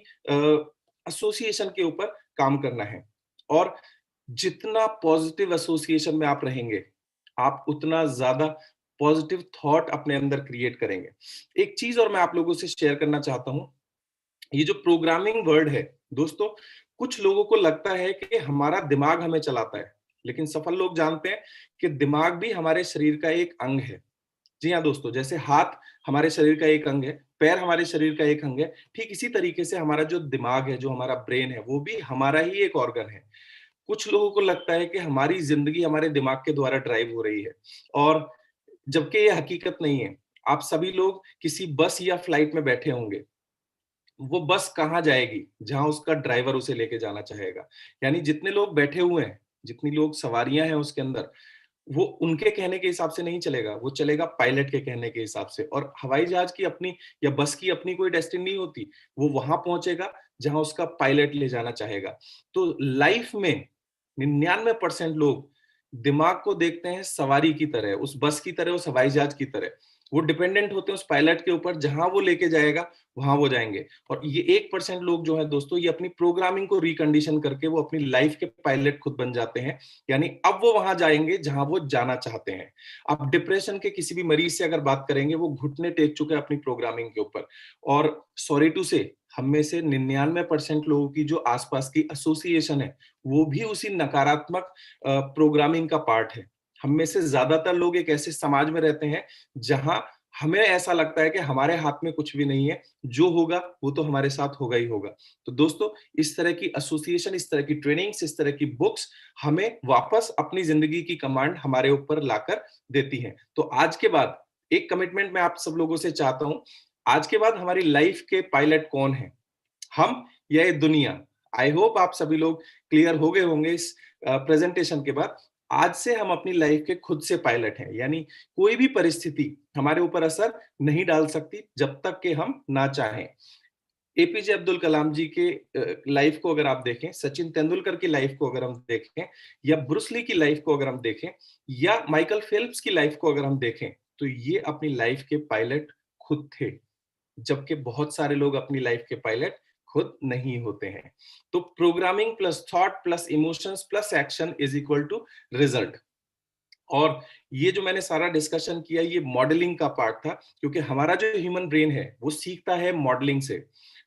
एसोसिएशन के ऊपर काम करना है। और जितना पॉजिटिव एसोसिएशन में आप रहेंगे, आप उतना ज्यादा पॉजिटिव थॉट अपने अंदर क्रिएट करेंगे। एक चीज और मैं आप लोगों से शेयर करना चाहता हूं। ये जो प्रोग्रामिंग वर्ड है दोस्तों, कुछ लोगों को लगता है कि हमारा दिमाग हमें चलाता है, लेकिन सफल लोग जानते हैं कि दिमाग भी हमारे शरीर का एक अंग है। जी हाँ दोस्तों, जैसे हाथ हमारे शरीर का एक अंग है, पैर हमारे शरीर का एक अंग है, ठीक इसी तरीके से हमारा जो दिमाग है, जो हमारा ब्रेन है, वो भी हमारा ही एक ऑर्गन है। कुछ लोगों को लगता है कि हमारी जिंदगी हमारे दिमाग के द्वारा ड्राइव हो रही है, और जबकि ये हकीकत नहीं है। आप सभी लोग किसी बस या फ्लाइट में बैठे होंगे, वो बस कहाँ जाएगी? जहाँ उसका ड्राइवर उसे लेके जाना चाहेगा। यानी जितने लोग बैठे हुए हैं, जितनी लोग सवारियां हैं उसके अंदर, वो उनके कहने के हिसाब से नहीं चलेगा, वो चलेगा पायलट के कहने के हिसाब से। और हवाई जहाज की अपनी या बस की अपनी कोई डेस्टिनी नहीं होती, वो वहां पहुंचेगा जहां उसका पायलट ले जाना चाहेगा। तो लाइफ में 99% लोग दिमाग को देखते हैं सवारी की तरह, उस बस की तरह, उस हवाई जहाज की तरह। वो डिपेंडेंट होते हैं उस पायलट के ऊपर, जहां वो लेके जाएगा वहां वो जाएंगे। और ये 1% लोग जो है दोस्तों, ये अपनी प्रोग्रामिंग को रिकंडीशन करके वो अपनी लाइफ के पायलट खुद बन जाते हैं। यानी अब वो वहां जाएंगे जहां वो जाना चाहते हैं। अब डिप्रेशन के किसी भी मरीज से अगर बात करेंगे, वो घुटने टेक चुके हैं अपनी प्रोग्रामिंग के ऊपर। और सॉरी टू से, हम में से 99% लोगों की जो आसपास की एसोसिएशन है, वो भी उसी नकारात्मक प्रोग्रामिंग का पार्ट है। हम में से ज्यादातर लोग एक ऐसे समाज में रहते हैं जहां हमें ऐसा लगता है कि हमारे हाथ में कुछ भी नहीं है, जो होगा वो तो हमारे साथ होगा ही होगा। तो दोस्तों, इस तरह की एसोसिएशन, इस तरह की ट्रेनिंग्स, इस तरह की बुक्स हमें वापस अपनी जिंदगी की कमांड हमारे ऊपर लाकर देती हैं। तो आज के बाद एक कमिटमेंट मैं आप सब लोगों से चाहता हूं, आज के बाद हमारी लाइफ के पायलट कौन है, हम या ये दुनिया? आई होप आप सभी लोग क्लियर हो गए होंगे इस प्रेजेंटेशन के बाद। आज से हम अपनी लाइफ के खुद से पायलट हैं, यानी कोई भी परिस्थिति हमारे ऊपर असर नहीं डाल सकती जब तक कि हम ना चाहें। एपीजे अब्दुल कलाम जी के लाइफ को अगर आप देखें, सचिन तेंदुलकर की लाइफ को अगर हम देखें, या ब्रूस ली की लाइफ को अगर हम देखें, या माइकल फेल्प्स की लाइफ को अगर हम देखें, तो ये अपनी लाइफ के पायलट खुद थे। जबकि बहुत सारे लोग अपनी लाइफ के पायलट खुद नहीं होते हैं। तो programming plus thought plus emotions plus action is equal to result. और ये जो मैंने सारा डिस्कशन किया, ये मॉडलिंग का पार्ट था, क्योंकि हमारा जो ह्यूमन ब्रेन है वो सीखता है मॉडलिंग से।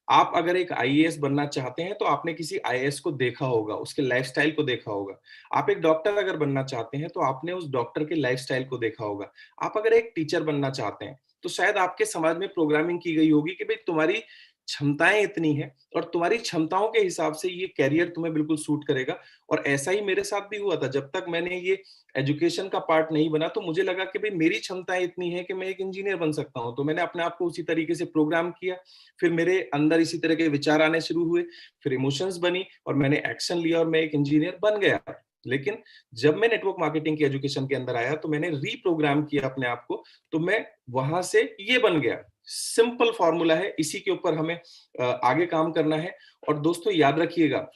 आप अगर एक आईएएस बनना चाहते हैं तो आपने किसी आईएएस को देखा होगा, उसके लाइफस्टाइल को देखा होगा। आप एक डॉक्टर अगर बनना चाहते हैं तो आपने उस डॉक्टर के लाइफस्टाइल को देखा होगा। आप अगर एक टीचर बनना चाहते हैं तो शायद आपके समाज में प्रोग्रामिंग की गई होगी कि भाई तुम्हारी क्षमताएं इतनी हैं और तुम्हारी क्षमताओं के हिसाब से ये कैरियर तुम्हें बिल्कुल सूट करेगा। और ऐसा ही मेरे साथ भी हुआ था। जब तक मैंने ये एजुकेशन का पार्ट नहीं बना, तो मुझे लगा कि भाई मेरी क्षमताएं इतनी है कि मैं एक इंजीनियर बन सकता हूं। तो मैंने अपने आप को उसी तरीके से प्रोग्राम किया। फिर मेरे अंदर इसी तरह के विचार आने शुरू हुए, फिर इमोशंस बनी और मैंने एक्शन लिया और मैं एक इंजीनियर बन गया। लेकिन जब मैं नेटवर्क मार्केटिंग की एजुकेशन के अंदर आया तो मैंने रीप्रोग्राम किया अपने आप को, तो मैं वहां से ये बन गया। सिंपल फॉर्मूला है, इसी के ऊपर हमें आगे काम करना है। और दोस्तों याद रखिएगा,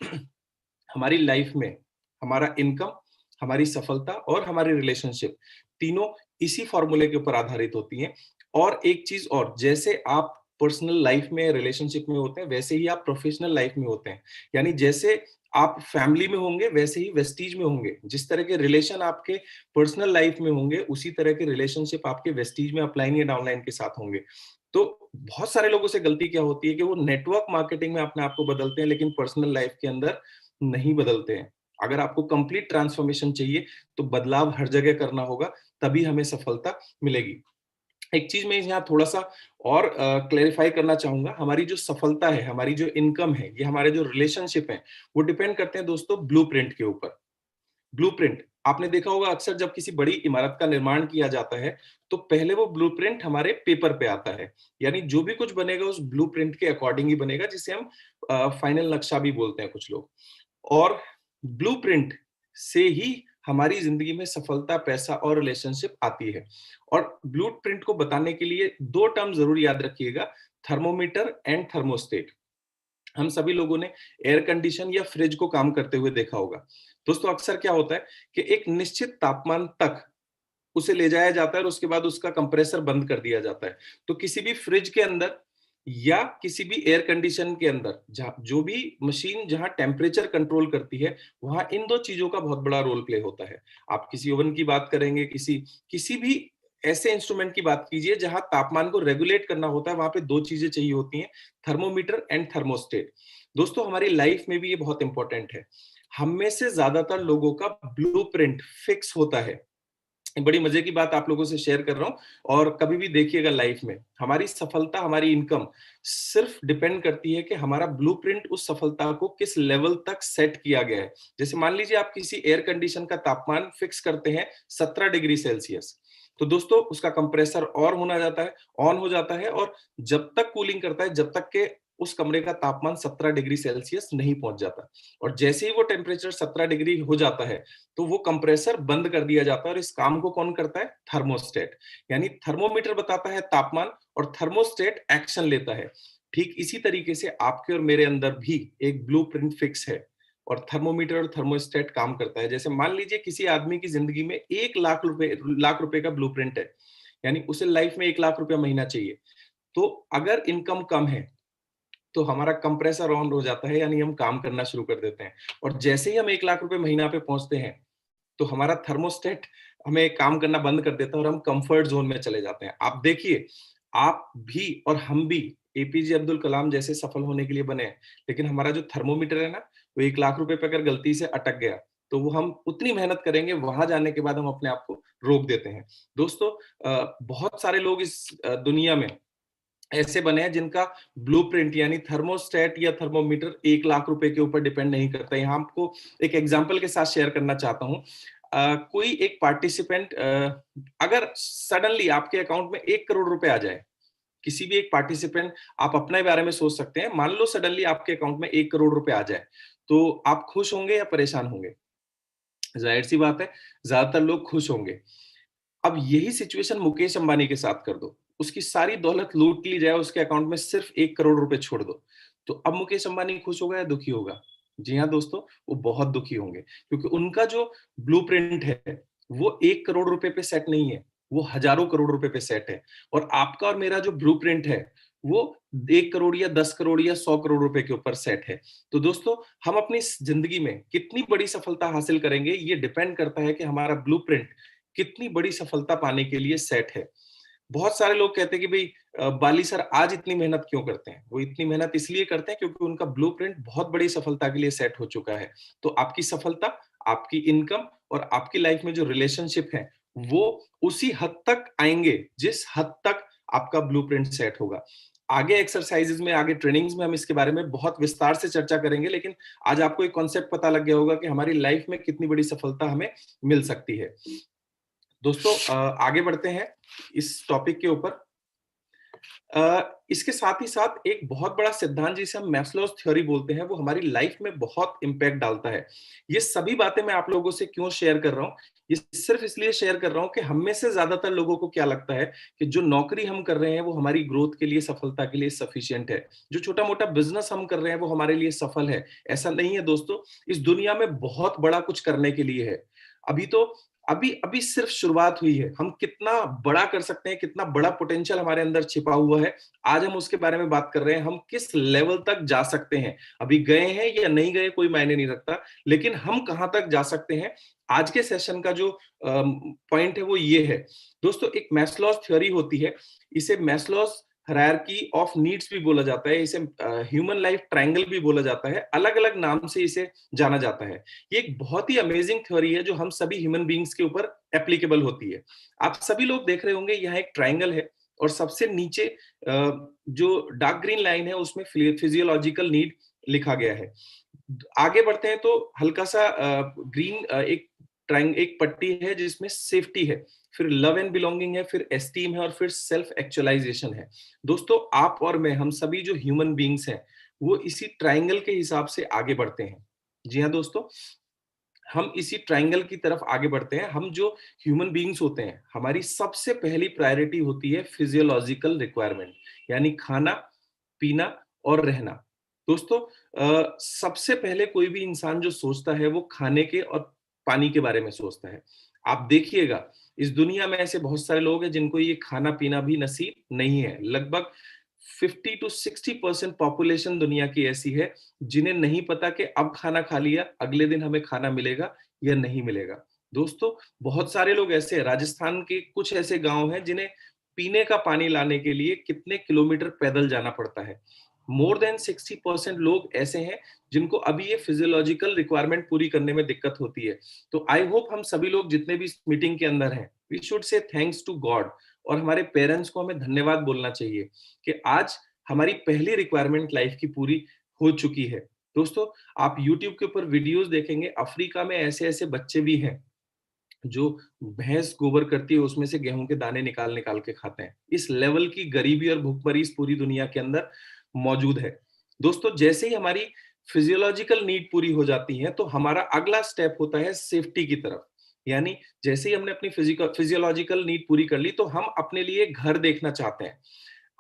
हमारी लाइफ में हमारा इनकम, हमारी सफलता और हमारी रिलेशनशिप, तीनों इसी फॉर्मूले के ऊपर आधारित होती हैं। और एक चीज और, जैसे आप पर्सनल लाइफ में रिलेशनशिप में होते हैं, वैसे ही आप प्रोफेशनल लाइफ में होते हैं। यानी जैसे आप फैमिली में होंगे वैसे ही वेस्टीज में होंगे। जिस तरह के रिलेशन आपके पर्सनल लाइफ में होंगे, उसी तरह के रिलेशनशिप आपके वेस्टीज में, अपलाइन या डाउनलाइन के साथ होंगे। तो बहुत सारे लोगों से गलती क्या होती है कि वो नेटवर्क मार्केटिंग में अपने आप को बदलते हैं, लेकिन पर्सनल लाइफ के अंदर नहीं बदलते हैं। अगर आपको कंप्लीट ट्रांसफॉर्मेशन चाहिए तो बदलाव हर जगह करना होगा, तभी हमें सफलता मिलेगी। एक चीज मैं यहाँ थोड़ा सा और क्लेरिफाई करना चाहूंगा। हमारी जो सफलता है, हमारी जो इनकम है, ये हमारे जो रिलेशनशिप है, वो डिपेंड करते हैं दोस्तों ब्लूप्रिंट के ऊपर। ब्लूप्रिंट आपने देखा होगा, अक्सर जब किसी बड़ी इमारत का निर्माण किया जाता है तो पहले वो ब्लूप्रिंट हमारे पेपर पे आता है। यानी जो भी कुछ बनेगा उस ब्लूप्रिंट के अकॉर्डिंग ही बनेगा, जिसे हम फाइनल नक्शा भी बोलते हैं कुछ लोग। और ब्लूप्रिंट से ही हमारी जिंदगी में सफलता, पैसा और रिलेशनशिप आती है। और ब्लूप्रिंट को बताने के लिए दो टर्म जरूर याद रखिएगा, थर्मोमीटर एंड थर्मोस्टेट। हम सभी लोगों ने एयर कंडीशन या फ्रिज को काम करते हुए देखा होगा। दोस्तों अक्सर क्या होता है कि एक निश्चित तापमान तक उसे ले जाया जाता है और उसके बाद उसका कंप्रेसर बंद कर दिया जाता है। तो किसी भी फ्रिज के अंदर या किसी भी एयर कंडीशन के अंदर, जहाँ जो भी मशीन जहां टेम्परेचर कंट्रोल करती है, वहां इन दो चीजों का बहुत बड़ा रोल प्ले होता है। आप किसी ओवन की बात करेंगे, किसी किसी भी ऐसे इंस्ट्रूमेंट की बात कीजिए जहां तापमान को रेगुलेट करना होता है, वहां पे दो चीजें चाहिए होती हैं, थर्मोमीटर एंड थर्मोस्टेट। दोस्तों हमारी लाइफ में भी ये बहुत इंपॉर्टेंट है। हम में से ज्यादातर लोगों का ब्लूप्रिंट फिक्स होता है। बड़ी मजे की बात आप लोगों से शेयर कर रहा हूं। और कभी भी देखिएगा, लाइफ में हमारी सफलता, हमारी इनकम सिर्फ डिपेंड करती है कि हमारा ब्लूप्रिंट उस सफलता को किस लेवल तक सेट किया गया है। जैसे मान लीजिए आप किसी एयर कंडीशन का तापमान फिक्स करते हैं 17 डिग्री सेल्सियस, तो दोस्तों उसका कंप्रेसर और होना जाता है, ऑन हो जाता है, और जब तक कूलिंग करता है, जब तक के उस कमरे का तापमान 17 डिग्री सेल्सियस नहीं पहुंच जाता। और जैसे ही वो टेम्परेचर 17 डिग्री हो जाता है, तो वो कंप्रेसर बंद कर दिया जाता है। और इस काम को कौन करता है? थर्मोस्टेट। यानी थर्मोमीटर बताता है तापमान और थर्मोस्टेट एक्शन लेता है। ठीक इसी तरीके से आपके और मेरे अंदर भी एक ब्लूप्रिंट फिक्स है और थर्मोमीटर और थर्मोस्टेट काम करता है। जैसे मान लीजिए किसी आदमी की जिंदगी में 1 लाख रुपए का ब्लूप्रिंट है, यानी उसे लाइफ में 1 लाख रुपया महीना चाहिए। तो अगर इनकम कम है तो हमारा कंप्रेसर ऑन हो जाता है, यानी हम काम करना शुरू कर देते हैं। और जैसे ही हम 1 लाख रुपए महीना पे पहुंचते हैं तो हमारा थर्मोस्टेट हमें काम करना बंद कर देता है और हम कंफर्ट जोन में चले जाते हैं। आप देखिए, आप भी और हम भी एपीजे अब्दुल कलाम जैसे सफल होने के लिए बने हैं, लेकिन हमारा जो थर्मोमीटर है ना, वो 1 लाख रुपए पे अगर गलती से अटक गया तो वो हम उतनी मेहनत करेंगे, वहां जाने के बाद हम अपने आप को रोक देते हैं। दोस्तों, बहुत सारे लोग इस दुनिया में ऐसे बने हैं जिनका ब्लूप्रिंट यानी थर्मोस्टेट या थर्मोमीटर 1 लाख रुपए के ऊपर डिपेंड नहीं करता। यहाँ आपको एक एग्जांपल के साथ शेयर करना चाहता हूँ। कोई एक पार्टिसिपेंट, अगर सडनली आपके अकाउंट में 1 करोड़ रुपए आ जाए, किसी भी एक पार्टिसिपेंट, आप अपने बारे में सोच सकते हैं, मान लो सडनली आपके अकाउंट में 1 करोड़ रुपए आ जाए, तो आप खुश होंगे या परेशान होंगे? जाहिर सी बात है, ज्यादातर लोग खुश होंगे। अब यही सिचुएशन मुकेश अंबानी के साथ कर दो, उसकी सारी दौलत लूट ली जाए, उसके अकाउंट में सिर्फ 1 करोड़ रुपए छोड़ दो, तो अब मुकेश अंबानी खुश होगा या दुखी होगा? जी हाँ दोस्तों, वो बहुत दुखी होंगे, क्योंकि उनका जो ब्लूप्रिंट है वो 1 करोड़ रुपए पे सेट नहीं है, वो हजारों करोड़ रुपए पे सेट है। और आपका और मेरा जो ब्लूप्रिंट है वो 1 करोड़ या 10 करोड़ या 100 करोड़ रुपए के ऊपर सेट है। तो दोस्तों, हम अपनी इस जिंदगी में कितनी बड़ी सफलता हासिल करेंगे, ये डिपेंड करता है कि हमारा ब्लूप्रिंट कितनी बड़ी सफलता पाने के लिए सेट है। बहुत सारे लोग कहते हैं कि भाई, बाली सर आज इतनी मेहनत क्यों करते हैं? वो इतनी मेहनत इसलिए करते हैं क्योंकि उनका ब्लूप्रिंट बहुत बड़ी सफलता के लिए सेट हो चुका है। तो आपकी सफलता, आपकी इनकम और आपकी लाइफ में जो रिलेशनशिप है, वो उसी हद तक आएंगे जिस हद तक आपका ब्लूप्रिंट सेट होगा। आगे एक्सरसाइजेज में, आगे ट्रेनिंग्स में हम इसके बारे में बहुत विस्तार से चर्चा करेंगे, लेकिन आज आपको एक कॉन्सेप्ट पता लग गया होगा कि हमारी लाइफ में कितनी बड़ी सफलता हमें मिल सकती है। दोस्तों, आगे बढ़ते हैं इस टॉपिक के ऊपर। इसके साथ ही साथ एक बहुत बड़ा सिद्धांत जिसे हम मैस्लोज थ्योरी बोलते हैं, वो हमारी लाइफ में बहुत इम्पैक्ट डालता है। ये सभी बातें मैं आप लोगों से क्यों शेयर कर रहा हूँ? ये सिर्फ इसलिए शेयर कर रहा हूँ कि हम में से ज्यादातर लोगों को क्या लगता है कि जो नौकरी हम कर रहे हैं वो हमारी ग्रोथ के लिए, सफलता के लिए सफिशिएंट है। जो छोटा मोटा बिजनेस हम कर रहे हैं वो हमारे लिए सफल है। ऐसा नहीं है दोस्तों, इस दुनिया में बहुत बड़ा कुछ करने के लिए है। अभी तो अभी अभी सिर्फ शुरुआत हुई है। हम कितना बड़ा कर सकते हैं, कितना बड़ा पोटेंशियल हमारे अंदर छिपा हुआ है, आज हम उसके बारे में बात कर रहे हैं। हम किस लेवल तक जा सकते हैं, अभी गए हैं या नहीं गए कोई मायने नहीं रखता, लेकिन हम कहां तक जा सकते हैं, आज के सेशन का जो पॉइंट है वो ये है। दोस्तों, एक मैस्लोज थ्योरी होती है, इसे मैस्लोज हायरार्की ऑफ नीड्स भी बोला जाता है, इसे ह्यूमन लाइफ ट्रायंगल भी बोला जाता है, अलग अलग नाम से इसे जाना जाता है। ये एक बहुत ही अमेजिंग थ्योरी है जो हम सभी ह्यूमन बीइंग्स के ऊपर एप्लीकेबल होती है। आप सभी लोग देख रहे होंगे, यहाँ एक ट्रायंगल है और सबसे नीचे जो डार्क ग्रीन लाइन है उसमें फिजियोलॉजिकल नीड लिखा गया है। आगे बढ़ते हैं तो हल्का सा ग्रीन एक पट्टी है जिसमें सेफ्टी है, फिर लव एंड बिलोंगिंग है, फिर एस्टीम है और फिर सेल्फ एक्चुअलाइजेशन है। दोस्तों, आप और मैं, हम सभी जो ह्यूमन बीइंग्स हैं, वो इसी ट्रायंगल के हिसाब से आगे बढ़ते हैं। जी हाँ दोस्तों, हम इसी ट्रायंगल की तरफ आगे बढ़ते हैं। हम जो ह्यूमन बीइंग्स होते हैं, हमारी सबसे पहली प्रायोरिटी होती है फिजियोलॉजिकल रिक्वायरमेंट, यानी खाना, पीना और रहना। दोस्तों, सबसे पहले कोई भी इंसान जो सोचता है वो खाने के और पानी के बारे में सोचता है। आप देखिएगा, इस दुनिया में ऐसे बहुत सारे लोग हैं जिनको ये खाना पीना भी नसीब नहीं है। लगभग 50 टू 60% पॉपुलेशन दुनिया की ऐसी है जिन्हें नहीं पता कि अब खाना खा लिया, अगले दिन हमें खाना मिलेगा या नहीं मिलेगा। दोस्तों, बहुत सारे लोग ऐसे हैं, राजस्थान के कुछ ऐसे गांव हैं जिन्हें पीने का पानी लाने के लिए कितने किलोमीटर पैदल जाना पड़ता है। मोर देन 60% लोग ऐसे हैं जिनको अभी ये फिजियोलॉजिकल रिक्वायरमेंट पूरी करने में दिक्कत होती है। तो आई होप हम सभी लोग जितने भी इस मीटिंग के अंदर हैं, we should say thanks to God, और हमारे पेरेंट्स को हमें धन्यवाद बोलना चाहिए कि आज हमारी पहली रिक्वायरमेंट लाइफ की पूरी हो चुकी है। दोस्तों, आप YouTube के ऊपर वीडियोस देखेंगे, अफ्रीका में ऐसे ऐसे बच्चे भी हैं जो भैंस गोबर करती है उसमें से गेहूं के दाने निकाल निकाल के खाते हैं। इस लेवल की गरीबी और भुखमरी इस पूरी दुनिया के अंदर मौजूद है। दोस्तों, जैसे ही हमारी फिजियोलॉजिकल नीड पूरी हो जाती है तो हमारा अगला स्टेप होता है सेफ्टी की तरफ। यानी जैसे ही हमने अपनी फिजियोलॉजिकल नीड पूरी कर ली तो हम अपने लिए घर देखना चाहते हैं।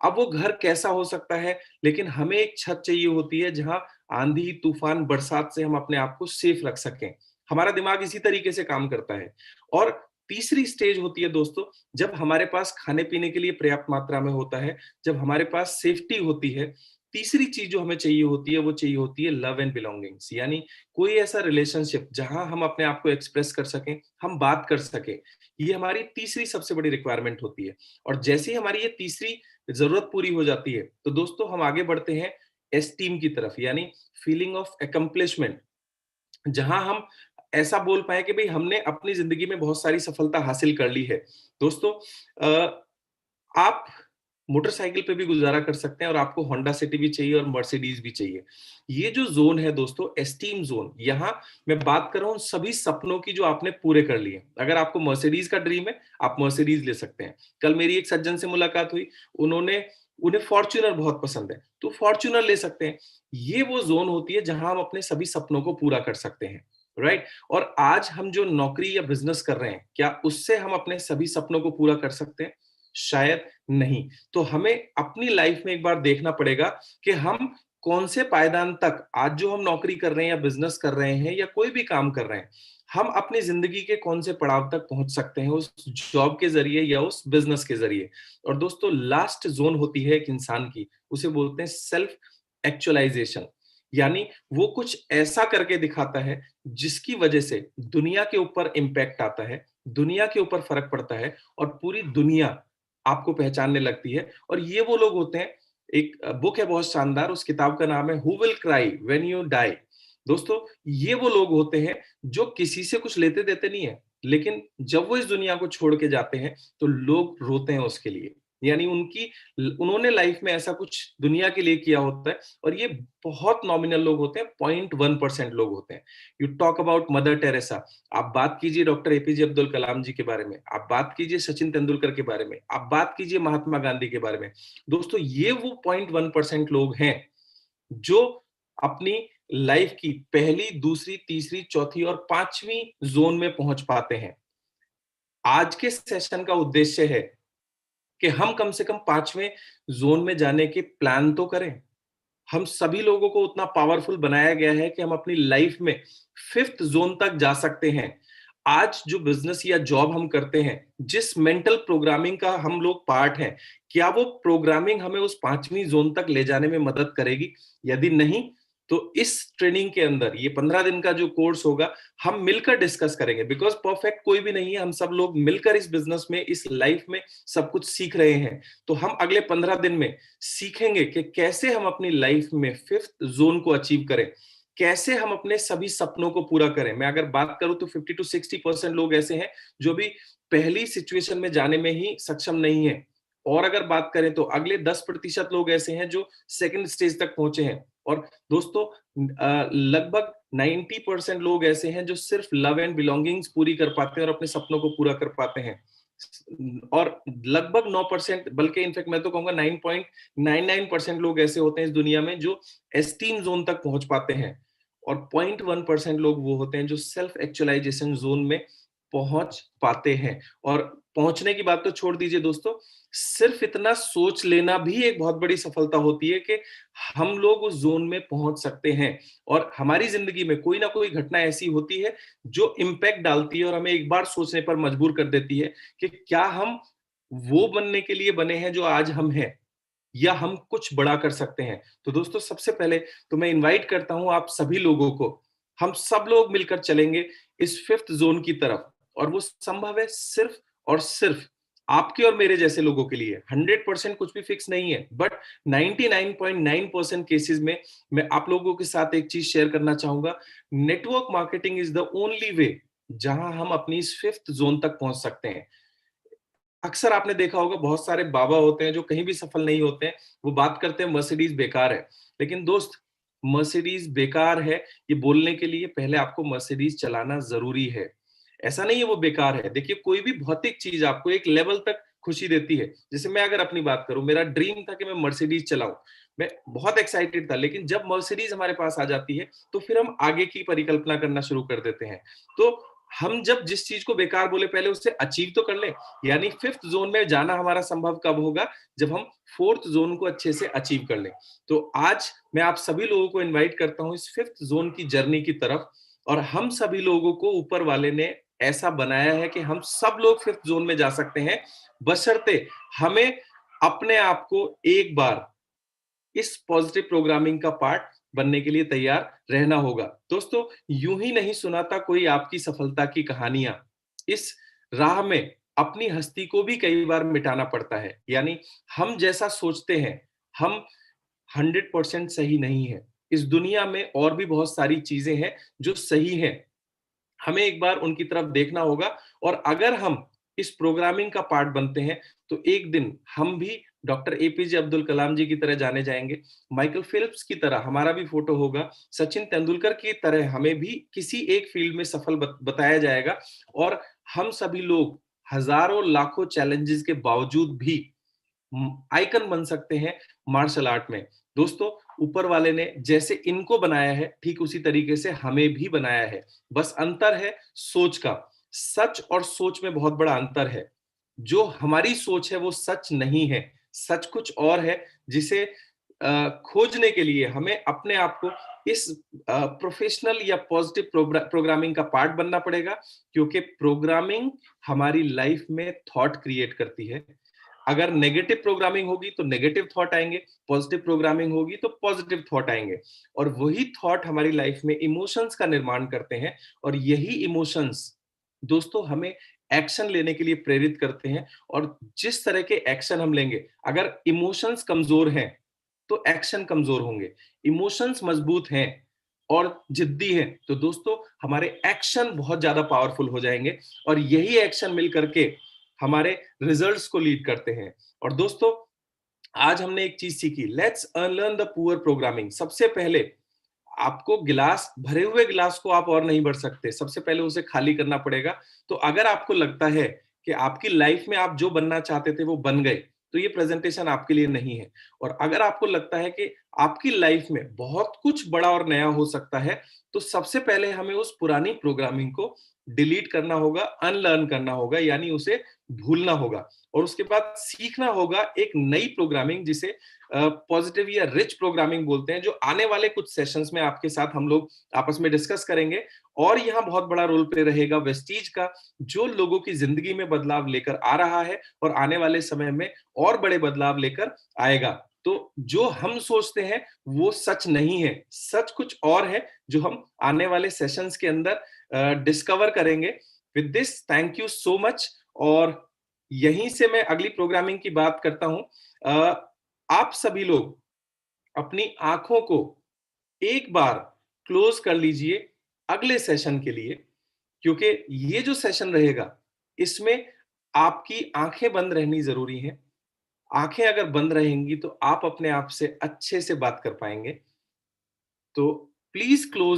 अब वो घर कैसा हो सकता है, लेकिन हमें एक छत चाहिए होती है जहां आंधी, तूफान, बरसात से हम अपने आप को सेफ रख सकें। हमारा दिमाग इसी तरीके से काम करता है। और तीसरी स्टेज होती है दोस्तों, जब हमारे पास खाने पीने के लिए पर्याप्त मात्रा में होता है, जब हमारे पास सेफ्टी होती है। तीसरी चीज जो हमें चाहिए होती है वो चाहिए होती है लव एंड बिलोंगिंग्स, यानी कोई ऐसा रिलेशनशिप जहां हम अपने आप को एक्सप्रेस कर सकें, हम बात कर सकें। ये हमारी तीसरी सबसे बड़ी रिक्वायरमेंट होती है। और जैसे ही हमारी ये तीसरी जरूरत पूरी हो जाती है तो दोस्तों हम आगे बढ़ते हैं एस्टीम की तरफ, यानी फीलिंग ऑफ अकम्प्लिशमेंट, जहां हम ऐसा बोल पाए कि भाई हमने अपनी जिंदगी में बहुत सारी सफलता हासिल कर ली है। दोस्तों, आप मोटरसाइकिल पे भी गुजारा कर सकते हैं और आपको होंडा सिटी भी चाहिए और मर्सिडीज भी चाहिए। ये जो जोन है दोस्तों, एस्टीम जोन, यहाँ मैं बात कर रहा हूँ सभी सपनों की जो आपने पूरे कर लिए। अगर आपको मर्सिडीज का ड्रीम है, आप मर्सिडीज ले सकते हैं। कल मेरी एक सज्जन से मुलाकात हुई, उन्होंने उन्हें फॉर्च्यूनर बहुत पसंद है, तो फॉर्च्यूनर ले सकते हैं। ये वो जोन होती है जहां हम अपने सभी सपनों को पूरा कर सकते हैं, राइट। और आज हम जो नौकरी या बिजनेस कर रहे हैं, क्या उससे हम अपने सभी सपनों को पूरा कर सकते हैं? शायद नहीं। तो हमें अपनी लाइफ में एक बार देखना पड़ेगा कि हम कौन से पायदान तक, आज जो हम नौकरी कर रहे हैं या बिजनेस कर रहे हैं या कोई भी काम कर रहे हैं, हम अपनी जिंदगी के कौन से पड़ाव तक पहुंच सकते हैं उस जॉब के जरिए या उस बिजनेस के जरिए। और दोस्तों, लास्ट जोन होती है एक इंसान की, उसे बोलते हैं सेल्फ एक्चुअलाइजेशन, यानी वो कुछ ऐसा करके दिखाता है जिसकी वजह से दुनिया के ऊपर इंपैक्ट आता है, दुनिया के ऊपर फर्क पड़ता है और पूरी दुनिया आपको पहचानने लगती है। और ये वो लोग होते हैं, एक बुक है बहुत शानदार, उस किताब का नाम है who will cry when you die. दोस्तों, ये वो लोग होते हैं जो किसी से कुछ लेते देते नहीं है, लेकिन जब वो इस दुनिया को छोड़ के जाते हैं तो लोग रोते हैं उसके लिए, यानी उन्होंने लाइफ में ऐसा कुछ दुनिया के लिए किया होता है। और ये बहुत नॉमिनल लोग होते हैं, 0.1% लोग होते हैं। You talk about mother Teresa, आप बात कीजिए डॉक्टर एपीजे अब्दुल कलाम जी के बारे में, आप बात कीजिए सचिन तेंदुलकर के बारे में, आप बात कीजिए महात्मा गांधी के बारे में। दोस्तों, ये वो 0.1% लोग हैं जो अपनी लाइफ की पहली, दूसरी, तीसरी, चौथी और पांचवी जोन में पहुंच पाते हैं। आज के सेशन का उद्देश्य है कि हम कम से कम पांचवें जोन में जाने के प्लान तो करें। हम सभी लोगों को उतना पावरफुल बनाया गया है कि हम अपनी लाइफ में फिफ्थ जोन तक जा सकते हैं। आज जो बिजनेस या जॉब हम करते हैं, जिस मेंटल प्रोग्रामिंग का हम लोग पार्ट हैं, क्या वो प्रोग्रामिंग हमें उस पांचवी जोन तक ले जाने में मदद करेगी? यदि नहीं, तो इस ट्रेनिंग के अंदर, ये 15 दिन का जो कोर्स होगा, हम मिलकर डिस्कस करेंगे। बिकॉज परफेक्ट कोई भी नहीं है, हम सब लोग मिलकर इस बिजनेस में, इस लाइफ में सब कुछ सीख रहे हैं। तो हम अगले 15 दिन में सीखेंगे कि कैसे हम अपनी लाइफ में फिफ्थ जोन को अचीव करें, कैसे हम अपने सभी सपनों को पूरा करें। मैं अगर बात करूं तो 50 to 60% लोग ऐसे हैं जो भी पहली सिचुएशन में जाने में ही सक्षम नहीं है। और अगर बात करें तो अगले 10% लोग ऐसे हैं जो सेकंड स्टेज तक पहुंचे हैं। और दोस्तों, लगभग 90% लोग ऐसे हैं जो सिर्फ लव एंड बिलोंगिंग्स पूरी कर पाते हैं और अपने सपनों को पूरा कर पाते हैं। और लगभग 9%, बल्कि इनफैक्ट मैं तो कहूंगा 9.99% लोग ऐसे होते हैं इस दुनिया में जो एस्टीम जोन तक पहुंच पाते हैं। और 0.1% लोग वो होते हैं जो सेल्फ एक्चुअलाइजेशन जोन में पहुंच पाते हैं। और पहुंचने की बात तो छोड़ दीजिए दोस्तों, सिर्फ इतना सोच लेना भी एक बहुत बड़ी सफलता होती है कि हम लोग उस जोन में पहुंच सकते हैं। और हमारी जिंदगी में कोई ना कोई घटना ऐसी होती है जो इम्पैक्ट डालती है और हमें एक बार सोचने पर मजबूर कर देती है कि क्या हम वो बनने के लिए बने हैं जो आज हम हैं, या हम कुछ बड़ा कर सकते हैं। तो दोस्तों, सबसे पहले तो मैं इनवाइट करता हूं आप सभी लोगों को, हम सब लोग मिलकर चलेंगे इस फिफ्थ जोन की तरफ। और वो संभव है सिर्फ और सिर्फ आपके और मेरे जैसे लोगों के लिए। 100% कुछ भी फिक्स नहीं है, बट 99.9% केसेस में मैं आप लोगों के साथ एक चीज शेयर करना चाहूंगा। Network marketing is the only way जहां हम अपनी इस फिफ्थ जोन तक पहुंच सकते हैं। अक्सर आपने देखा होगा, बहुत सारे बाबा होते हैं जो कहीं भी सफल नहीं होते हैं, वो बात करते हैं मर्सिडीज बेकार है। लेकिन दोस्त, मर्सिडीज बेकार है ये बोलने के लिए पहले आपको मर्सिडीज चलाना जरूरी है। ऐसा नहीं है वो बेकार है। देखिए, कोई भी भौतिक चीज आपको एक लेवल तक खुशी देती है। जैसे मैं अगर अपनी बात करूं, मेरा ड्रीम था कि मैं मर्सिडीज चलाऊं, मैं बहुत एक्साइटेड था। लेकिन जब मर्सिडीज हमारे पास आ जाती है तो फिर हम आगे की परिकल्पना करना शुरू कर देते हैं। तो हम जब जिस चीज को बेकार बोले, पहले उससे अचीव तो कर लें। यानी फिफ्थ जोन में जाना हमारा संभव कब होगा? जब हम फोर्थ जोन को अच्छे से अचीव कर लें। तो आज मैं आप सभी लोगों को इनवाइट करता हूं इस फिफ्थ जोन की जर्नी की तरफ। और हम सभी लोगों को ऊपर वाले ने ऐसा बनाया है कि हम सब लोग फिफ्थ जोन में जा सकते हैं, बशर्ते हमें अपने आप को एक बार इस पॉजिटिव प्रोग्रामिंग का पार्ट बनने के लिए तैयार रहना होगा। दोस्तों, यूं ही नहीं सुनाता कोई आपकी सफलता की कहानियां। इस राह में अपनी हस्ती को भी कई बार मिटाना पड़ता है। यानी हम जैसा सोचते हैं, हम 100% सही नहीं है। इस दुनिया में और भी बहुत सारी चीजें हैं जो सही हैं। हमें एक बार उनकी तरफ देखना होगा, और अगर हम इस प्रोग्रामिंग का पार्ट बनते हैं, तो एक दिन हम भी डॉक्टर एपीजे अब्दुल कलाम जी की तरह जाने जाएंगे, माइकल फेल्प्स की तरह हमारा भी फोटो होगा, सचिन तेंदुलकर की तरह हमें भी किसी एक फील्ड में सफल बताया जाएगा, और हम सभी लोग हजारों लाखों चैलेंजेस के बावजूद भी आइकन बन सकते हैं मार्शल आर्ट में। दोस्तों, ऊपर वाले ने जैसे इनको बनाया है, ठीक उसी तरीके से हमें भी बनाया है। बस अंतर है सोच का। सच और सोच में बहुत बड़ा अंतर है। जो हमारी सोच है वो सच नहीं है, सच कुछ और है, जिसे खोजने के लिए हमें अपने आप को इस प्रोफेशनल या पॉजिटिव प्रोग्रामिंग का पार्ट बनना पड़ेगा, क्योंकि प्रोग्रामिंग हमारी लाइफ में थॉट क्रिएट करती है। अगर नेगेटिव प्रोग्रामिंग होगी तो नेगेटिव थॉट आएंगे, पॉजिटिव प्रोग्रामिंग होगी तो पॉजिटिव थॉट आएंगे, और वही थॉट हमारी लाइफ में इमोशंस का निर्माण करते हैं, और यही इमोशंस दोस्तों हमें एक्शन लेने के लिए प्रेरित करते हैं। और जिस तरह के एक्शन हम लेंगे, अगर इमोशंस कमजोर हैं तो एक्शन कमजोर होंगे। इमोशंस मजबूत हैं और जिद्दी हैं तो दोस्तों हमारे एक्शन बहुत ज्यादा पावरफुल हो जाएंगे, और यही एक्शन मिल करके हमारे रिजल्ट्स को लीड करते हैं। और दोस्तों, आज हमने एक चीज सीखी, let's unlearn the poor programming. सबसे पहले आपको गिलास, भरे हुए गिलास को आप और नहीं भर सकते, सबसे पहले उसे खाली करना पड़ेगा। तो अगर आपको लगता है कि आपकी लाइफ में आप जो बनना चाहते थे वो बन गए, तो ये प्रेजेंटेशन आपके लिए नहीं है। और अगर आपको लगता है कि आपकी लाइफ में बहुत कुछ बड़ा और नया हो सकता है, तो सबसे पहले हमें उस पुरानी प्रोग्रामिंग को डिलीट करना होगा, अनलर्न करना होगा, यानी उसे भूलना होगा, और उसके बाद सीखना होगा एक नई प्रोग्रामिंग, जिसे पॉजिटिव या रिच प्रोग्रामिंग बोलते हैं, जो आने वाले कुछ सेशंस में आपके साथ हम लोग आपस में डिस्कस करेंगे। और यहाँ बहुत बड़ा रोल प्ले रहेगा वेस्टीज का, जो लोगों की जिंदगी में बदलाव लेकर आ रहा है और आने वाले समय में और बड़े बदलाव लेकर आएगा। तो जो हम सोचते हैं वो सच नहीं है, सच कुछ और है, जो हम आने वाले सेशंस के अंदर डिस्कवर करेंगे। With this, thank you so much. और यहीं से मैं अगली प्रोग्रामिंग की बात करता हूं। आप सभी लोग अपनी आंखों को एक बार क्लोज कर लीजिए अगले सेशन के लिए, क्योंकि ये जो सेशन रहेगा इसमें आपकी आंखें बंद रहनी जरूरी है। आंखें अगर बंद रहेंगी तो आप अपने आप से अच्छे से बात कर पाएंगे। तो प्लीज क्लोज